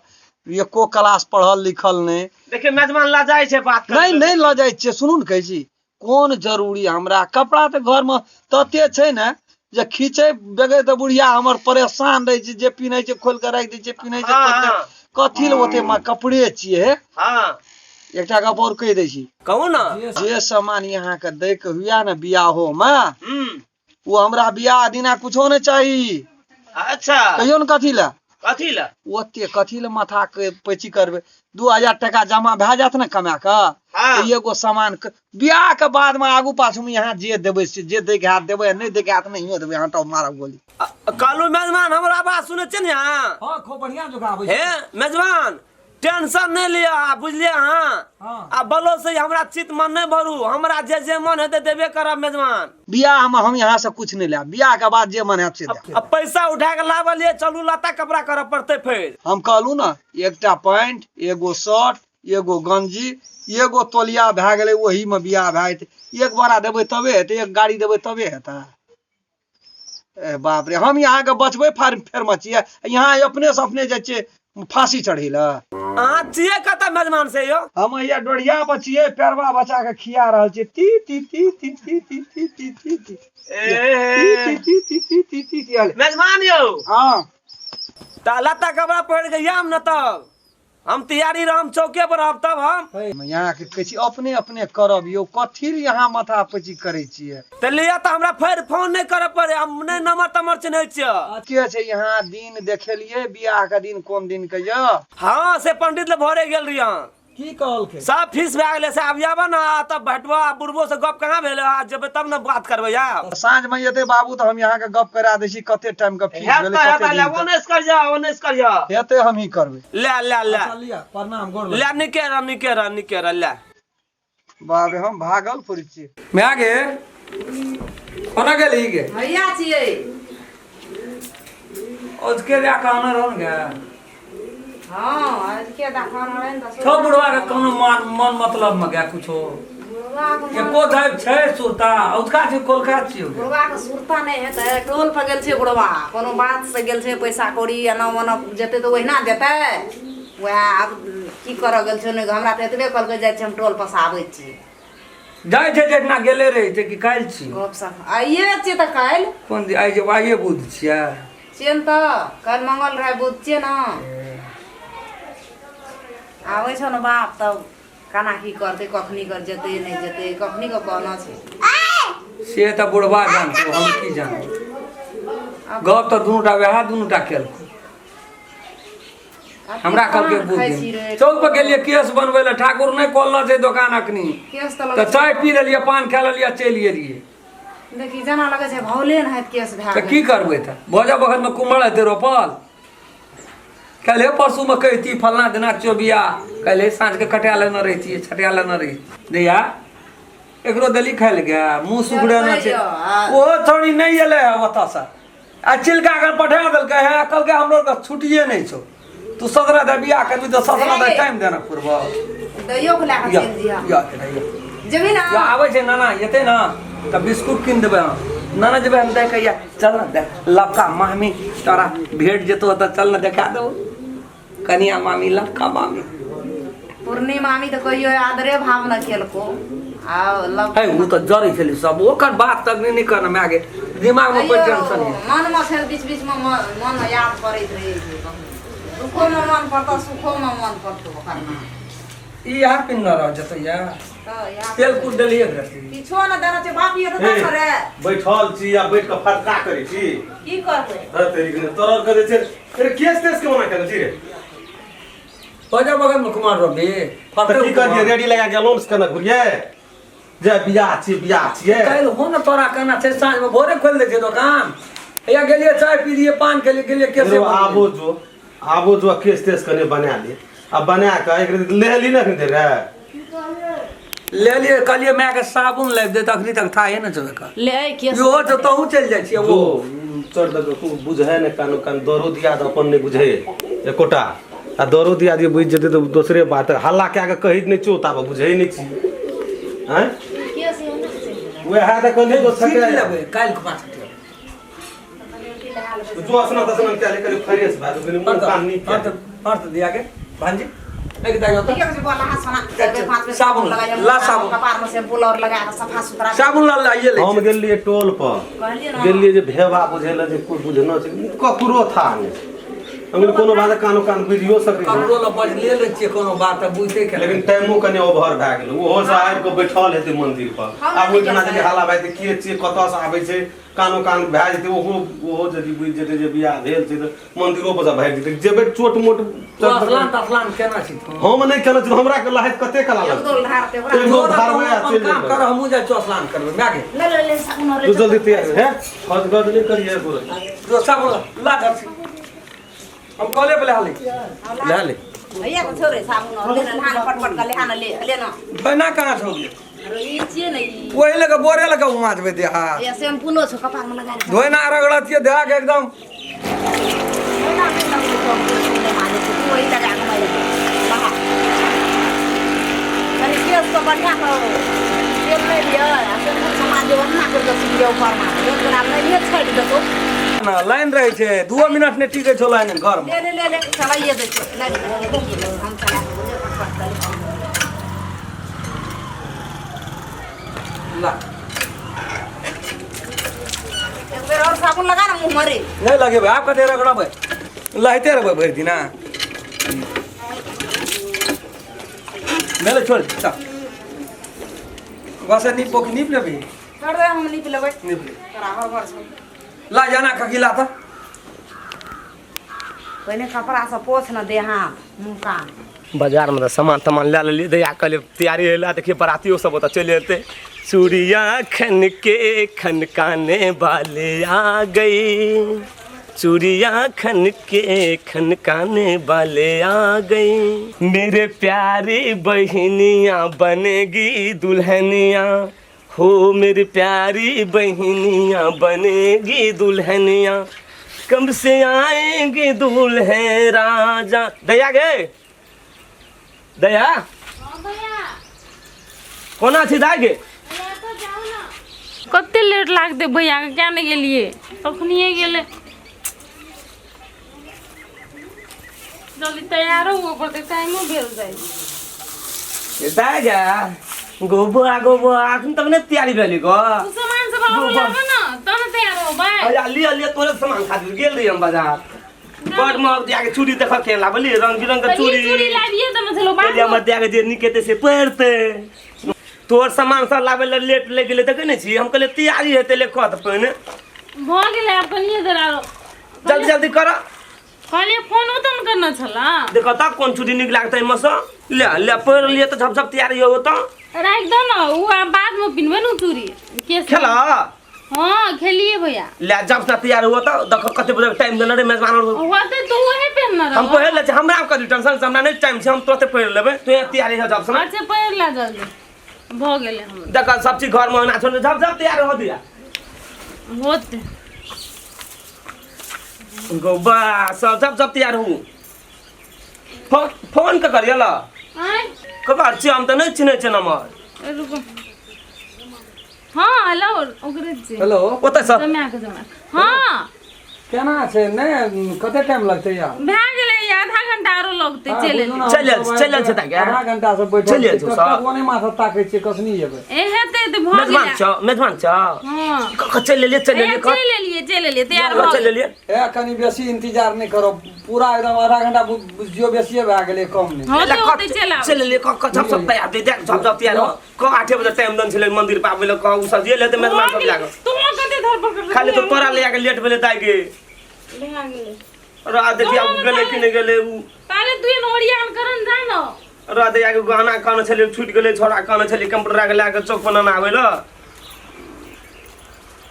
एको क्लास पढ़ल लिखल नहीं। देखिए मेजमान लजाई छे बात कर। नहीं ल जाय छियै। सुनू न कहै छी, कोन जरूरी हमरा कपड़ा तो घर में तते छै ने जे खींचे बेगे तो बुढ़िया हमर परेशान रहे छै। जे पिन्है छै खोल के राख दै छै, पिन्है छै खोल के। कथी ल ओते में कपड़े छियै। हाँ एकटा गप और कह दै छी, कहू ना। जे सामान यहाँ के दे के हुआ न बियाहो में, वो हमरा बियाह दिना कुछो नहीं चाहिए। अच्छा कहियो न कथी ला, कथी ला ओते कथी ला माथा के पैची करबे। 2000 टका जमा भए जात न कमा के, हाँ। एगो सामान के बियाह के बाद में आगू पाछू में यहाँ जे देबे से जे दे के हाथ देबे, नहीं दे के हाथ नहीं देबे। हटाओ मारब गोली। कालू मेजमान हमरा बात सुने छ न। हां खूब बढ़िया जोगा आबै हे मेजमान टेंशन नहीं लिया, बुझलिए। हाँ आ बोलो से हमरा चित मन नहीं भरू, हमरा जे मन है देबे करब मेजमान। बियाह में हम यहाँ से कुछ नहीं ले, बियाह के बाद जे मन है से दे। अब पैसा उठा के लावलिए, चलू लता कपड़ा करब पड़ते। फिर हम कहलू ना, एकटा पैंट, एगो शर्ट, एगो गंजी, एगो तोलिया भए गेलै। वही में बियाह भए जेतै। एक बोरा देबै तबे हेतै, एक गाड़ी देबै तबे हेतै। ए बाप रे, हम यहाँ के बचबै फेर में छियै। यहाँ अपने से अपने जाइ छियै फांसी चढ़ी ला। अहाँ छियै कतऽ मेजमान से यो? हम यहाँ डोरिया बचिए पैरवा बचा के खिया रहल छियै। ती ती ती ती ती ती ती ती ती ती ती। मेजमान यो हाँ ता लता कपड़ा पहन के याम न, तब हम तैयारी रहम चौके पर रहब। तब हम यहाँ के कहै छी अपने अपने करब यो। कथी यहाँ माथा पची करे छियै। त लिया त हमरा फिर फोन नहीं करे पड़े। हम नहीं नंबर तमर चिन्है छियै। के छै यहाँ दिन देखेलिए बियाह के दिन कोन दिन के य? हाँ से पंडित ले भरे गेल रही। की कहल के सब फीस भए गेलै से आब जाबा ना, तब भेटवा बुढ़बो से गप कहाँ भेलै। आज जेबै तब न बात करबै यार। साँझ में एते बाबू तो हम यहाँ के गप करा दै छी। कते टाइम के फीस भेलै, कते दिन के ओनेस कर जा, ओनेस कर जा। हेते हम ही करबै। ले ले ले प्रणाम गोर ले निकेरा ले। बाबे हम भागलपुर छी। मैं आगे कोना गेली गे? भैया छियै। ओजके रे कहना रहन गे। हाँ आज के देखा न रहे त छो बुढ़वा के कोनो मन मतलब में गे कुछो एको जाय छै सुरता। ओजका छै कोलका छियो गे। बुढ़वा के सुरता नहीं हेतै। टोल पर गेल छै बुढ़वा, कोनो बात से गेल छै। पैसा कौड़ी एना ओना जेतै तो ओहिना देतै। वह आब की करऽ गेल छै। हमरा तऽ एतबे कहलकै जाइ छै हम टोल पर से आबै छी। जाय छै जेतना गेले रहे छै कि काल छी? गप सप आइए छियै तऽ काल्हि कोन दिन? आइ जे आइए बुध छियै। छियै न तऽ काल्हि मंगल रहे बुध छियै न। आबै छौ न बाप, तब केना की करतै, कखनी कर जेतै नहीं जेतै, कखनी के कहना छै से तऽ बुढ़वा जानतो, हम की जान। गप तऽ दुनूटा वएह दुनूटा केलको। हमरा कहलकै बुध दिन चौक पर गेलिए केस बनबै ले। ठाकुर नहीं खोलना छै दुकान अखनी। केस तऽ चाय पी लेलिए, पान खा लेलिए, चलि गेलिए। देखी जेना लगे छै भौले न हैत केस भए तऽ की करबै? तऽ भोजा बखत में कुम्हर हेतै रोपल। कल परसू में कहती फलना दिना चो बियाह, कल साँझ के कटा लेना रही, छटिया लेना रही दैया। एकरो दली खाय ले गया, मुंह सुगड़े न छै। ओ थोड़ी नहीं एले है ओता से। आ चिलका कर पठा देलकै है, कहलकै हमरो के छुटिए नहीं छौ। तू 17 दे बियाह करबी तो 17 दे टाइम देना पड़बो। दैयो के लाके चल दिया। जेबी ना आबै छै नाना एते ना त बिस्कुट किन देबै। नाना जब हम देख कहिया चल ना देख लपका मामी तोरा भेट जेतो त चल ना देखा दो। कनिया मामी लपका मामी पूर्णी मामी तो कहियो आदरे भाव न केलको। आ लव है वो तो जरी छली सब ओकर बात तक नहीं करना। मैं आगे दिमाग में कोई टेंशन नहीं। मन में छल बीच बीच में मन याद करैत रहे छै। दुखो में मन पड़ता सुखो में मन पड़तो करना ई यहाँ पिन न रह जतैया तो यार तेल कूद देलिए रहती किछो न देना छै बाप ये तो ए, करे बैठल छी या बैठ के फटका करै छी की करबै अरे तेरी के तोर करे छै अरे केस तेस के मना करे छी रे बजा बगल में कुमार रबी तो की कर दिए रेडी लगा के अनाउंस करना घुरिए जे बियाह छिए काल हो न तोरा कहना छै साँझ में भोरे खोल दे छै दुकान या गेलिए चाय पी लिए पान के लिए गेलिए कैसे आबो जो केस तेस कने बना ले अब बना के एक ले ली ना दे रे ले लिए कहलिए मैं के साबुन ले दे तखनी तक था है न जबे का ले के यो तो तहू चल जाय छी वो चढ़ दे को बुझे ने कानो कान दरो दिया तो अपन ने बुझे एकोटा आ दरो दिया दिए बुझ जते तो दूसरे बात हल्ला क्या के कहि नहीं चोता बुझे नहीं छी हैं के से न वे है त कहले जो छके छके लेबे काल के बात जो असना तसना क्या ले फ्रेश भाई तो मुंह कान नहीं हाथ दिया के भांजी एक दाई होता ठीक है बोला हसना देबे 5 पे साबुन ला साबुन कपार में शैम्पू और लगा के सफा सुथरा साबुन ला लाइए ले हम गेलिए टोल पर कहलिए ना गेलिए जे भेवा बुझेला जे कुछ बुझनो छै ककरो था नहीं हम कोनो बात कानो कान बुझियो सकै ककरो ला बज ले छिए कोनो बात बुझते के लेकिन टाइमो कने ओभर भए गेल ओहो से आबि के बैठल हेतै मंदिर पर आब ओइ जना जे हाला भाई के छिए कतऽ से आबै छै कानो कान भए जेतै ओहो जदि बुझि जेतै जे बियाह भेल छै तऽ मंदिरो पर से भागि जेतै जेबै छोट मोट तफलान केना छी हम नहि केना छी हमरा के लाहत कते कला एक दो लगतै धार ते एक दो धार में आ चल काम कर हमहू जा चोसलान करबे मागे ले साबुन और तू जल्दी तैयार है खत गद नहीं करिए बोल जो साबुन ला कर हम कॉले पे ले ले भैया को छोरे साबुन और ले नहान फटफट कर ले ना बना कहां छोड़ अरे ये छिए नहीं वही लगा बोरे लगा माजबे दे हां ये शैम्पू लो छ कपार में लगा दे धोइना रगड़तिए देहा के एकदम ना नहीं लगे तो मारे तू वही लगा के मारे बाहर अरे केस तो बढ़िया हो तेल ले लिया ऐसे समाज वरना कर दो सीधे ऊपर मार एक ग्राम नहीं है छोड़ दो तो ना लाइन रहे छे 2 मिनट ने टिके छो लाइन घर में ले चलाइए दे ले हम चला फटफट कर ला एक बार और साबुन लगा ना मुंह मरे नहीं लगे भाई आप कते रगड़बे लहते रहबे भर दिन मेले छोड़ चल वैसे नी पोकी नीप लेबे कर दे हम नीप लेबै नीप ले बराबर भर से ला जाना खगिला था पहले कपड़ा से पोछ न दे हाथ मुंह कान बाजार में तो सामान तमान ले लिए दया कल तैयारी है देखिए बरातियों सब होता चले जाते चूड़िया खन के खनकाने वाले आ गई चूड़िया खन के खनकाने वाले आ गई मेरे प्यारी बहनियाँ बनेगी दुल्हनिया हो मेरी प्यारी बहनियाँ बनेगी दुल्हनिया कब से आएंगे दूल्हे राजा दया गए दया कोना छी दागे कते लेट लागते भैया के क्या नहीं गेलिए तखनिए गेले जल्दी तैयार हो पड़ते टाइमो भेल जाए दागा गोबा अखन तक नहीं तैयारी भेली गो तू सामान सब हम लाबे ना तब न तैयार हो भाई अरे अल्ली तोरे सामान खातिर गेल रही हम बाजार बड़ महग दिया के चूड़ी देख के लाबली रंग बिरंग के चूड़ी चूड़ी लाबिए त न चलो पहले हम दिया के जे निकेते से पड़ते तोर सामान सब लाबे ले लेट ले गेले त कने छी हम कहले तैयारी हेते ले कहत पहिने भ गेले आप कनिए जरा जल्दी जल्दी कर खाली फोन उतन करना छला देखो त कौन चूड़ी निक लागतै मस ले ले पड़ लिए त झप झप तैयारी हो त राख दो ना वो आप बाद में पिनबे न चूड़ी के खेला हां खेलिए भैया ले जब से तैयार हुआ त देखो कते बजे टाइम देना रे मेजबान होते तो वही पहनना रहो हम पहले ले हमरा का टेंशन से हमरा नहीं टाइम से हम तुरंत पहन लेबे तो तैयारी हो जब से अच्छा पहन ला जल्दी भ गेले हम देखो सब चीज घर में ना छोड़ झप झप तैयार हो दिया होते गोबा सब झप झप तैयार हो फोन का करियला आय ककर छी हम त नहीं चिन्है छ नंबर रुको हाँ हेलो ओकरे छी हेलो ओतै सब जमा के जमा हाँ केना छै ने कते टाइम लगतै यार भए गेलै आधा घंटा आरो लगतै चल छै त आधा घंटा से बैठल चलिए छी सब कोने माथा ताकै छी कसनी जेबै ए हेतै त भ गेलै मेजबान छ हां चल ले चल लेलिए चल लिए तैयार चल हो चल लिए ए कनी बेसी इंतजार नहीं करो पूरा एकदम आधा घंटा बुझियो बेसिए भए गेलै कम नहीं होते होते चल आओ चल लिए क झप झप तैयार दे देख झप झप तैयार हो क 8 बजे टाइम दन छले मंदिर पे आबे ल क उ सब जे लेते मेहमान सब लाग तुम कते धर पकड़ खाली तो तोरा ले आके लेट भेले ताई के ले आ गेले रा देखि अब गेले कि नहीं गेले उ पहले तू नोरियान करन जानो रा दे आके गाना कान छले छूट गेले छोरा कान छले कंप्यूटर के लाके चौक पर ना आबे ल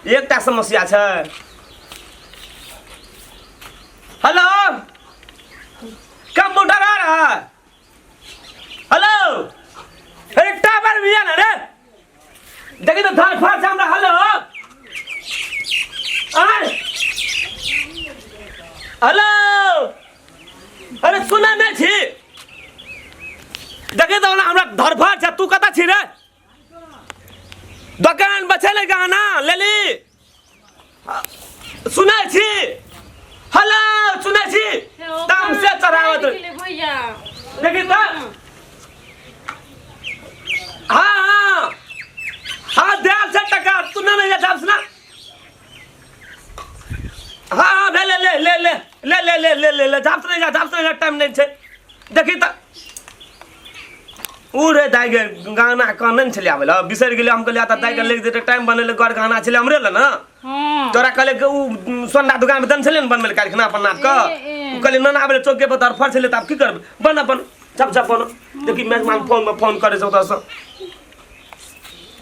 एकटा समस्या छै हेलो कंप्यूटर आ रहा है हेलो एक टावर भी है ना रे देखिए तो धार फाड़ से हमरा हेलो आय हेलो अरे सुना नहीं छी देखिए तो ना हमरा धार फाड़ से तू कता छी रे दुकान बचले गाना लेली सुना छी हेलो सुना छी दाम से चढ़ावत भैया देखिए तो हाँ हाँ देव से टका तू ना नहीं जाता सुना हाँ ले ले ले ले ले ले ले ले ले ले ले जाप नहीं जा टाइम नहीं छे देखी तो उ रे दाई गे गाना कानन छले आवेला बिसर गेले हम कहले आता दाई के ले दे टाइम बनेले घर गाना छले हमरे ल ना हां तोरा कहले उ सोना दुकान में दन छले न बनमेले कारखाना अपन नाटक उ कहले ना आवेले चौके पर तर फर छले त अब की करब बन अपन झप झप बन देखी मेहमान फोन में फोन करे छ त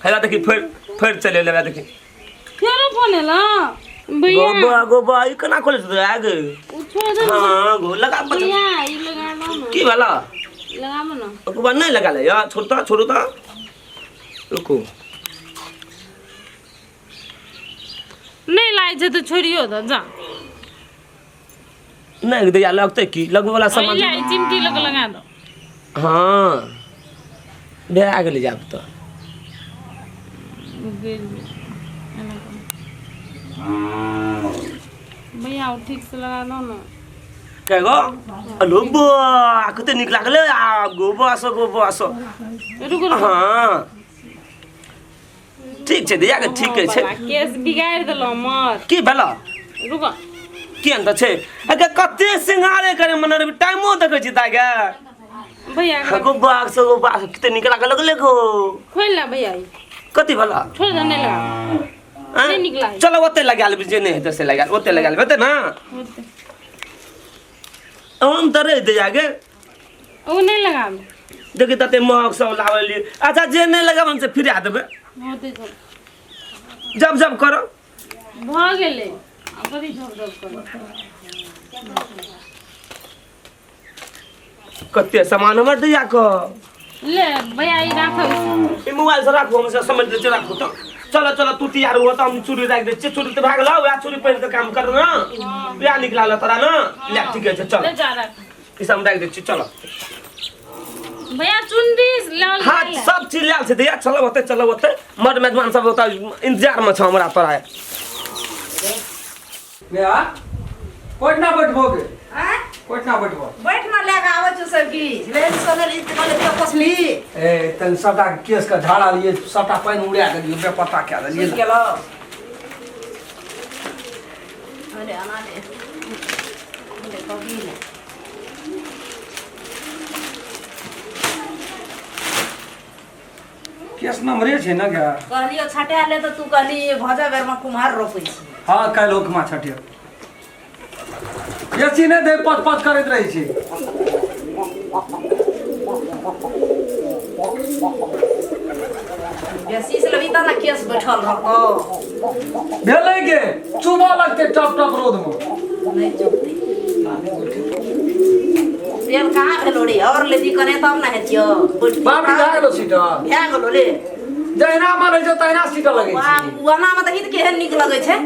हैला देखी फिर चले लेवा देखी फेरो फोन एला भैया गोबा ई कना खोले छ आगे छोड़ दे हां गो लगा भैया ई लगा लो ना की वाला लगा मना गोबा नहीं लगा ले यार छोड़ो तो रुको नहीं लाए जे तो छोड़ियो तो जा नहीं दे यार लगते की लगो वाला सामान ले चिमटी लगा दो हां दे आगे ले जाब तो भैया ठीक से लगा दो ना कहो हेलो बा कते निक लागले आ गोबा आसो रुको हां ठीक छे दिया के ठीक छे केस बिगाड़ देलो मर की भला रुको की अंत छे अगे कते सिंगारे करे मन रे टाइमो देखे छी तागे भैया गोबा कते निक लागले गो खोल ला भैया कति भला छोड़ दे नहीं लगा नहीं निकला चलो ओते लगा ले जे नहीं है से लगा ओते लगा ले ना हम तरे दे जागे वो नहीं लगा देखि तते महक सब लावली अच्छा जे नहीं लगा हमसे फिर आ देबे होते चल जब करो भ गेले कथि जब करो कते सामान हमर दिया को ले भैया ई राखो ई मोबाइल से राखो हम से समझ ले राखो तो चलो तू तैयार हो तो हम चूड़ी रख दे चूड़ी तो भाग लाओ या चूड़ी पहन के काम कर ना या निकला ला तोरा ना ले ठीक है चल ले जा रख ई सब रख दे चलो भैया चुंडी लाल हां सब चीज लाल से दिया चलो होते मर्द मेहमान सब होता इंतजार में छ हमरा तोरा भैया कोटना बैठबोगे हैं कोटना बैठबो बैठ ना लगा आवे छ सब की ले सोनल इस वाले पे कसली ए तन सबटा केस का झाड़ा लिए सबटा पानी उड़ा के दियो बेपत्ता क्या दिए ठीक केलो अरे आना दे ले कभी ले केस नंबरे छे ना क्या कहलियो छटा ले तो तू कहली भजा बेर में कुम्हार रोपै छी हां काल लोकमा छटियो केसी ने दे पच करत रही छी बेसी से लबी ता ना केस बैठल रहो भेलै के चुबा लगते टप रोड में नहीं चुपती तेल कहाँ भेलो रे और लेदी कने तब ना हेतियो बाबरी जा गेलो सीटा भए गेलो रे जहिना माने जो तहिना सीटा लगे छी पुआना में देखी त केहन नीक लगे छै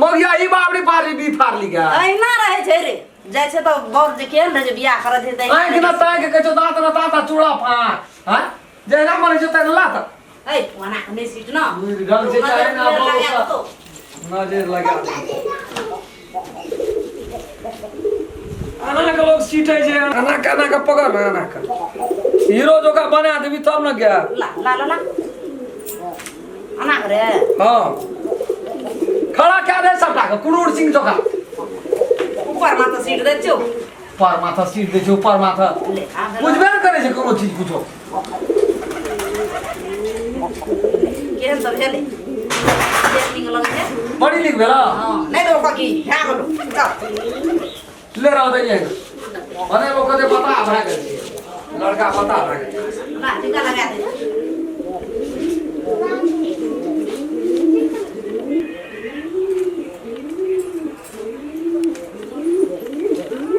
मगिया ई बाबरी पारी बी फारली का अहिना रहे छै रे जाय छै त बहुत जे केहन रहे जे बियाह करत हे त आइ के ना ताय के कचो दांत ना ताता चूड़ा फा हां जहिना माने जो तहिना लात ए पुआना कने सीट ना गल से चाहे ना बोलो नजर लगा आना का लोग सीट है जे आना का पकड़ ना आना का हीरो जो का बना देबी तब ना गया ला आना रे हां खड़ा क्या दे सबटा के कुरूर सिंह जोका ऊपर माथा सीट दे छौ पर माथा सीट दे छै ऊपर माथा ले आ बुझबे न करे छै कोनो चीज कुछो केहन सब भेलै नीक लगै छै बड़ी नीक भेला हां नै दो का की खा गेलो चल ले रह दे भने लोग कते पता भए गेल लड़का पता भए गेल ना टीका लगा दे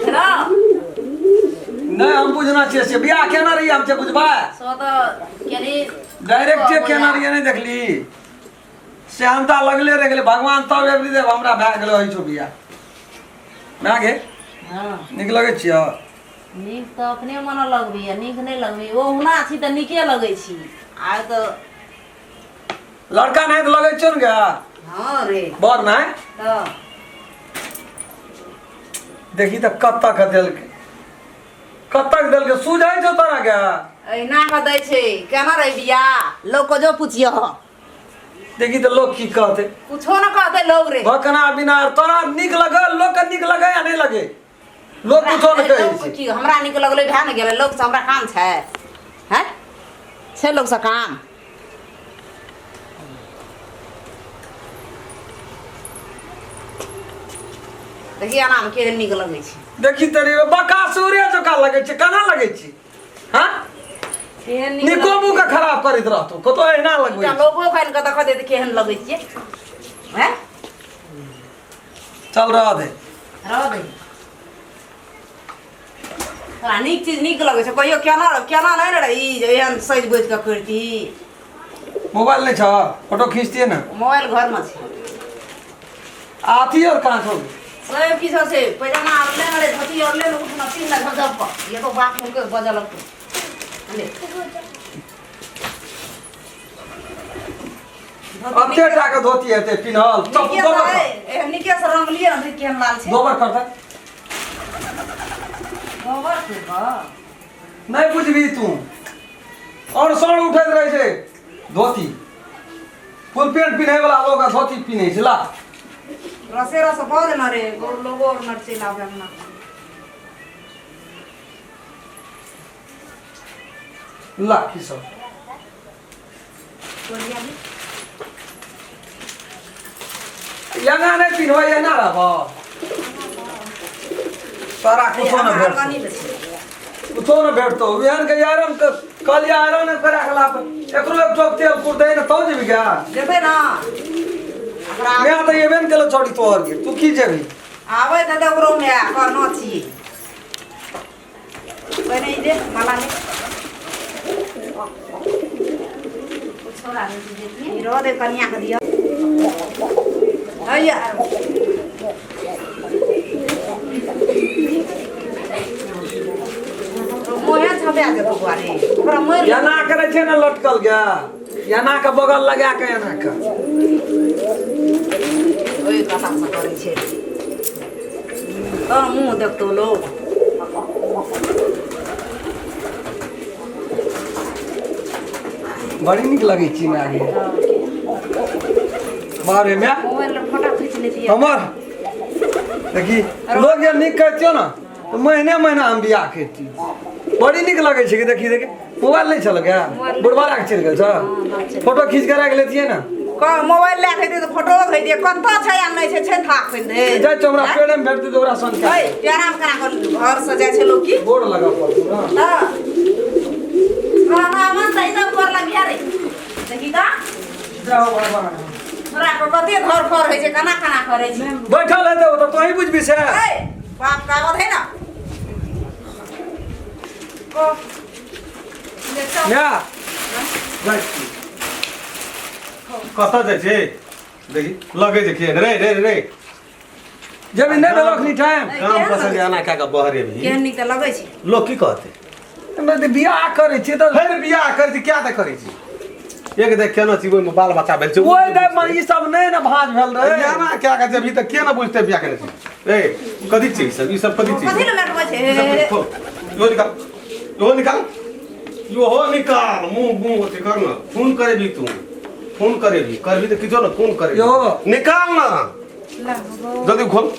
हेलो नहीं हम बुझना चाहिए से बियाह केना रही हम से बुझबा सो तो केनी डायरेक्ट केना रही नहीं देखली से हम ता लगले रह गेले भगवान तब एवरी देव हमरा भए गेलो होइ छौ बियाह भए गेल हां नीक लगै छियै नीक तो अपने मन लगबी नीक नहीं लगबी ओ हुना छी त नीके लगै छी आ तो लड़का नहीं तो लगै छौ न गे हां रे बर नहीं तो देखी त कत तक देल के सुझाइ छौ तोरा के एना का दै छै केना रे बिया लोग को जो पूछियो देखी त लोग की कहते कुछो न कहते लोग रे भकना बिना तोरा नीक लगे लोग के नीक लगे या नहीं लगे लोग कुछो न कहै लोग छै की हमरा नीक लगले भए न गेले लोग से हमरा काम छै हैं छै लोग से काम देखिए नाम के नीक लगै छै देखी तरी बकासुरे जका लगे छै केना लगे छै हां केहन निको मुंह के खराब करैत रहतो कतो एना लगबै एकटा लोगो खान के देख दे केहन लगै छै हैं चल रह दे रह दे तोरा नीक चीज नीक लगै छै कहियो केना केना नहीं रही एहन सज बुझ के करती मोबाइल नहीं छ फोटो खींचतिए ना मोबाइल घर में छै आती और कहां छो सब की सब से पैजामा और ले रे धोती और ले उठना तीन ना गजब पर ये तो बात उनके बजा लगतो ले अते टाका धोती हेते पिनहल चप दोबर निके से रंग लिए ना केहन लाल छै दोबर करता गोबर के बा नहीं बुझबी तू और सण उठैत रहे छै धोती फुल पैंट पिन्हे वाला लोग धोती पिन्हे छै ला रसे रस बोल ना रे गोर लोगो और नरचे लावे ना ला की सब तोरिया भी यंगा नहीं पिन्हवा ये ना रहबो सारा कुछो न भेट कुछो न भेटतो एहन के यारन के कलिया आयरन करा के लाप एकरो एक ठोक तेल कुर दे न तो जेबी क्या देबे ना मैं तो ये बेन केलो छोड़ी तोहर के तू की जेबी आवे त देबरो में कहनो छी बने दे माला ने छोड़ा दे दे रो दे कन्या के दिया हैया मोहे छबे दे बुआरे ओकरा मोर याना करे छै ना लटकल गया याना के बगल लगा के याना के ओए कथा से करे छै तो मुंह देखतो लोग बड़ी निक लगे छी मैं आगे बारे में मोबाइल फोटो खींच लेती है हमर देखी लोग ये निक कहतियो ना तो महीने महीना हम बियाह करती बड़ी निक लगे छै कि देखी देखी मोबाइल नहीं चल गया बुढ़वारा के चल गेल छ फोटो खींच के रख लेतिए ना का मोबाइल ले के तो फोटो भेज दे कत्ता छै या नहीं छै था खोल दे जाय छ हमरा पेड़े में भेटती तो ओकरा सन के ओए आराम करा कर घर सजाय छै लोग की बोर्ड लगा पड़तो ना हां रामा सही सब कर लगिया रे देखी का जाओ बाबा तोरा को कते घर खर होय छै कना कना करे छै बैठल है तो तोही बुझबी से ए बाप का बात है ना को देखो या कत जाइ छै देखी लगे छै केहन रे रे रे जब नहीं देलक नी टाइम काम पसंद आना का के बहरे भी केहन नीक त लगै छै लोग की कहते मैं तो बियाह करे छी तो फिर बियाह कर दी क्या दे करै छी एक देख केना छी ओइ में बाल बच्चा भेल छै ओए दे मन ई सब नहीं ना भांज भेल रहे याना क्या कहते अभी तक के ना बुझते बियाह करे छी ए कदी छी ई सब कदी छी कथि ल लटबै छै यो निकाल यो निकाल यो हो निकाल मुंह मुंह होते कर ना फोन करे भी तू खून करेगी करबी तो किछो ना खून करे यो। निकाल ना जल्दी खोल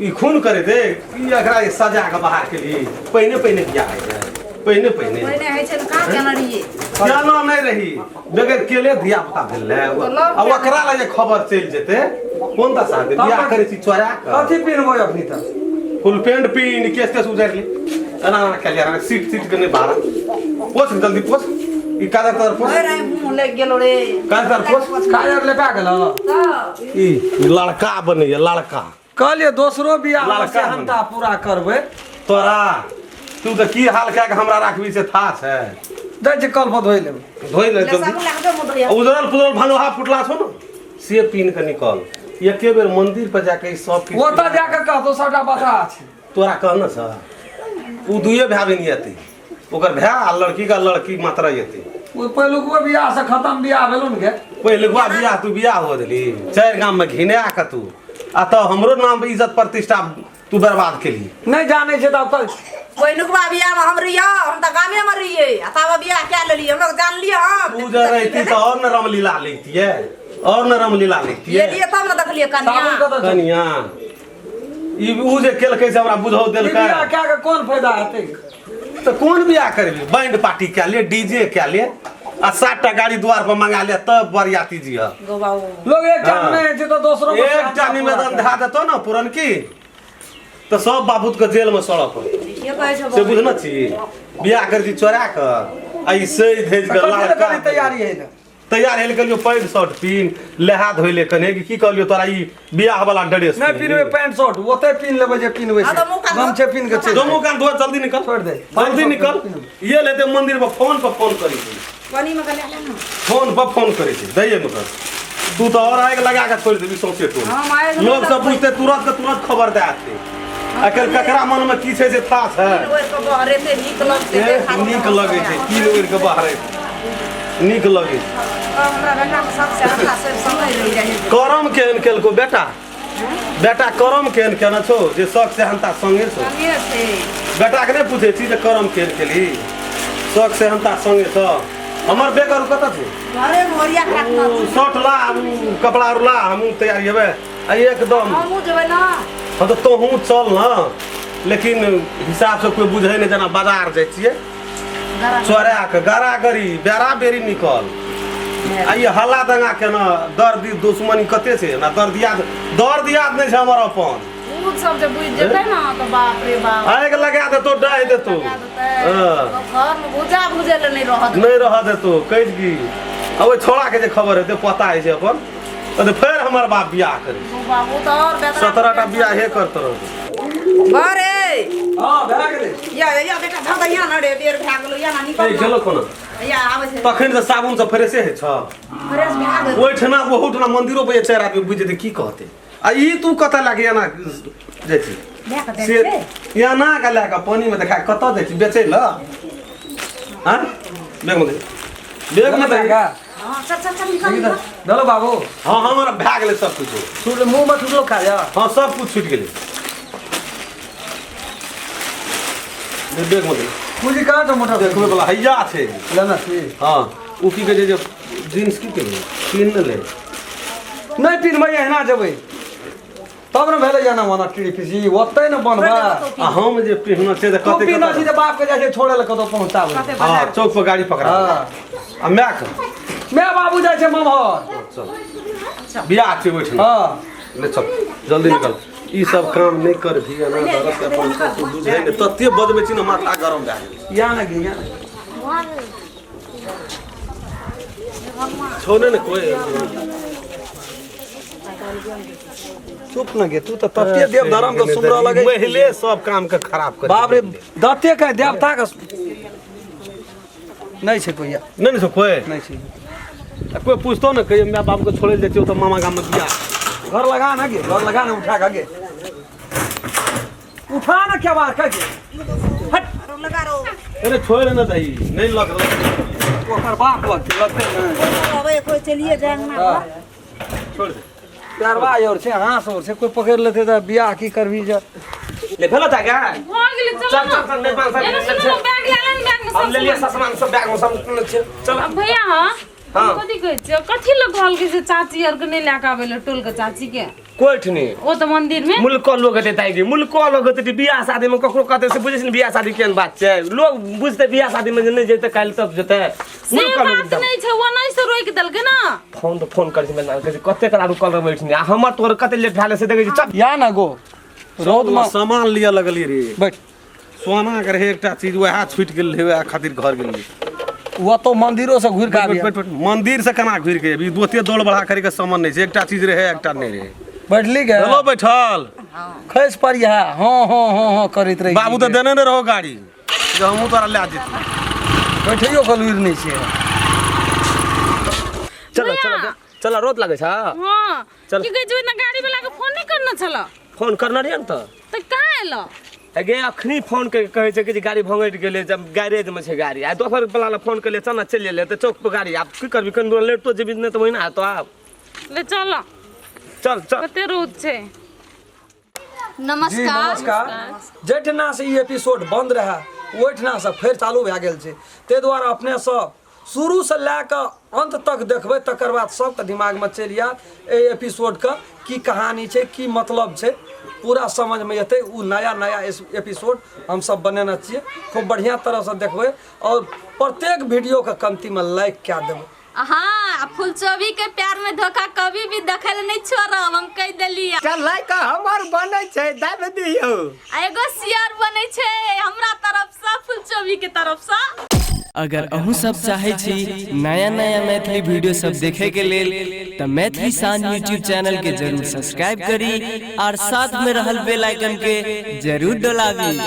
ई खून करे दे ई एकरा सजा के बाहर के लिए पहिने बिया है पहिने पहिने है छै का केना रहिए क्या ना नहीं रही बगैर केले धिया पुता भेल अब ओकरा लगे खबर चल जेते कोन ता साथे बिया करे छी चोरा कथी पिनबो अपनी त फुल पेंट पीन केस उजार ली ना के लिया सीट के नहीं बाहर पोछ जल्दी पोछ ई कादर तर पोछ ओए रे मुंह लग गेलो रे कादर पोछ कायर ले पा गेल ई लड़का बने लड़का कहलिए दोसरो बियाह लड़का से हंता पूरा करबै तोरा तू तो की हाल क्या हमरा राखबी से था छै दै जे कल पर धोइ लेबै धोइ ले ले जल्दी सब लागबे मुदरिया उजरल पुजरल भनोहा फुटला छो न से पीन के निकल एके बेर मंदिर पर जाके ई सब ओ त जाके कहतो सबटा बता छै तोरा कहना छ उ दुइये भाई बहिन आते ओकर भाई आ लड़की का लड़की मात्र आते ओ पहिलुको बियाह से खत्म बियाह भेलो न गे पहले बुआ बियाह तू बियाह हो देली चार गांव में घिना के तू आ तो हमरो नाम पे इज्जत प्रतिष्ठा तू बर्बाद केली नहीं जाने छै त कल कोई नुकबा बियाह में हम रहिया हम त गामे में रहिए आ तब बियाह क्या लेली हम लोग जान लिए हम तू जब रहती तो और न रामलीला लेती है और न रामलीला लेती ये है लिए तब न देखलिए कन्या साबुन कत छै कनिया ई उ जे केलकै से हमरा बुझौ ई देलकै बियाह क्या के कोन फायदा हेतै तो कौन बियाह करबी बैंड पार्टी क्या ले डीजे क्या ले आ 60टा गाड़ी द्वार पर मंगा ले तब बरियाती जी है गो बाबू लोग एक टा हाँ। नहीं छै त दोसरो में एक टा निवेदन धा देतो ना पुरन की तो सब बाबूत के जेल में सड़क ये कहै छै से बुझना छी बियाह कर दी चोरा के ऐसे भेज के लड़का तैयारी है ना तैयार हेल कलियो पैंट शर्ट पीन लेहा धोइले कने की कहलियो तोरा ई बियाह वाला ड्रेस नहीं पिनबे पैंट शर्ट ओते पिन लेबै जे पिनबै हाँ, छै तो मुँह कान गमछे पिन के दो छै मुंह कान धो जल्दी निकल छोड़ दे जल्दी निकल ये लेते मंदिर पर फोन करी थी पानी में गले ना फोन पर फोन करे थी दैये मगर तू तो और आग लगा के छोड़ देबी सौंसे तू हम आए तो लोग सब पूछते तुरंत के तुरंत खबर दे आते अकल ककरा मन में की छै से था है ओए को बहरे ते नीक लगते नीक लगे छै की लोग के बाहर नीक लगे हमरा बेटा के सब से हमरा से समय रही रही करम केहन केलको बेटा बेटा करम केहन केना छो जे शौक से हंता संगे छो संगे से बेटा के नहीं पूछे छी जे करम केहन केली शौक से हंता संगे छ हमर बेकर कत छै घरे मोरिया काटना शर्ट ला कपड़ा ला हम तैयार हेबे आ एकदम हमहु जेबै ना हाँ तो तोहूँ चल ना लेकिन हिसाब से कोई बुझे नहीं जना बाजार जाए छिए चोरा के गारा गरी बेरा बेरी निकल आ ये हल्ला दंगा के ना दर्द दुश्मनी कते छै ना दर्द याद नहीं छै हमर अपन उ सब जे बुझ जेतै ना तो बाप रे बाप आग लगा दे तो डाह दे तो घर में बुझा बुझे ले नहीं रहत नहीं रह दे तो कह की अब छोड़ा के जे खबर हेते पता है से अपन तो फिर हमर बाप बियाह करे बाबू तो और बेटा 17टा बियाह हे करत रह घरे हां भए गेलै या बेटा धर दैया ना रे बेर भाग गेलो या ना ए निकल गेलो कोना या आबै छै तखन से साबुन से फ्रेशे है छ फ्रेश भाग गेल ओहिठना बहुठना मंदिरो पे चार आदमी बुझ जेतै की कहते आ ई तू कतऽ लागे ना जाइ छी ले के से दे या ना का लागे पानी में देखा कतऽ जाइ छी बेचै ल हां बैग में बैग में जाएगा हां चल निकल दलो बाबू हां हमरा भाग गेलै सब कुछ छूट मुंह में छूटलो खा जा हां सब कुछ छूट गेलै बैग में दे पूंजी कहां तो मोटा देखबै वाला हैया छै लेना छी हां उ की कहै छै जींस की कहै पिन ले नहीं पिनबै एहना जेबै तब न भेलै जाना वना टीपीसी ओतै न बनबा आ हम जे पिहना छै त तू कते पिना छी त बाप के जाय छै छोड़े ल कतो पहुंचाबै हां चौक पर गाड़ी पकड़ा हां आ मैं का मैं बाबू जाय छै ममहर चल बियाह छै ओइठना हां ले चल जल्दी निकल ई सब काम नहीं कर भी ना दरस के अपन तू बुझे ने तते बजबे छी ना माथा गरम भए गेल या न गे या छोड़े ने कोई चुप न गे तू त तते देव धर्म के सुमरा लगे पहले सब काम के खराब कर बाप रे दते के देवता के नहीं छै कोई नहीं ने कोई नहीं छै कोई पूछतो ना कहिए मैं बाप को छोड़े देते हो तो मामा गांव में बियाह घर लगा ना गे घर लगा ना उठा के गे उठा ना क्या बात का गे हट लगा रो अरे छोड़ ना दही नहीं लग ओकर बाप लगते नहीं अबे कोई चलिए जाएंगे ना छोड़ दे प्यारवा और से हाँस और से कोई पकड़ लेते त बियाह की करबी जा ले भेलो ता क्या भाग गेलै चल चल ले पांच एने सुनो बैग ले बैग में हम ले लिया सामान सब बैग में सब चल अब भैया हां हाँ कथी कहै छियै कथी लग कहल के से चाची और के नहीं लाके आवेले टोल के चाची के कोठनी ओ त मंदिर में मुल्क लोग देताई गे मुल्क लोग देती बियाह शादी में ककरो कहते से बुझे बियाह शादी केहन बात छै लोग बुझते बियाह शादी में नहीं जेते काल तक जेते से बात नहीं छै वो नहीं से रोइ के दल के ना फोन तो फोन कर छै मैं कहै कते करा कल बैठनी हमर तोर कते लेट भेले से देखै छी चल या ना गो रौद में सामान लिया लगली रे बैठ सोना के रहे एकटा चीज वह छूट गेल रहे वह खातिर घर गेली वो तो मंदिरों से घुर के आबी मंदिर से केना घुर के अभी दोते दौड़ बढ़ा करे के सामान नहीं छै एकटा चीज रहे एकटा नहीं रहे बैठली के चलो बैठल खैस पड़िया हाँ करैत रही बाबू तो देने रहो गाड़ी जो हमहू तोरा ले जेती बैठियो कलुर नहीं छै चलो चलो चलो रोत लगे छ हां चल। की कहै छै ना गाड़ी वाला के फोन नहीं करना छला फोन करना रे त त कहाँ एलो गे अखनी फोन के कहै छै कि गाड़ी भंगैट गेलै जब गैरेज में छै गाड़ी आ दोपहर वाला फोन के लिए चल चल ले त चौक पर गाड़ी आप की करबी कन लेट तो जेबी नहीं तो वही ना तो आप ले चल चल चल कते रोज छै जी नमस्कार जेठना से ई एपिसोड बंद रहा ओठना से फेर चालू भए गेल छै ताहि दुआरे अपने सब शुरू से लए कऽ अंत तक देखबै तकर बाद सबके दिमाग में चलि आयत एहि एपिसोड के की कहानी छै की मतलब छै पूरा समझ में एतै उ नया नया एपिसोड हम सब बनेने छियै खूब बढ़िया तरह से देखबै और प्रत्येक वीडियो के कमती में लाइक कए देबै हाँ फुलचोभी के प्यार में धोखा कभी भी दखल नहीं छोड़ब हम कह देलिए चल लाइक हमर बनै छै दाब दियौ एगो शेयर बने छै हमरा तरफ से फुलचोभी के तरफ से अगर अहू सब चाहे छी नया नया मैथिली वीडियो सब देखे के लेल त मैथिली साँझ यूट्यूब चैनल के जरूर सब्सक्राइब करी और साथ में रहल बेल आइकन के जरूर दबावी।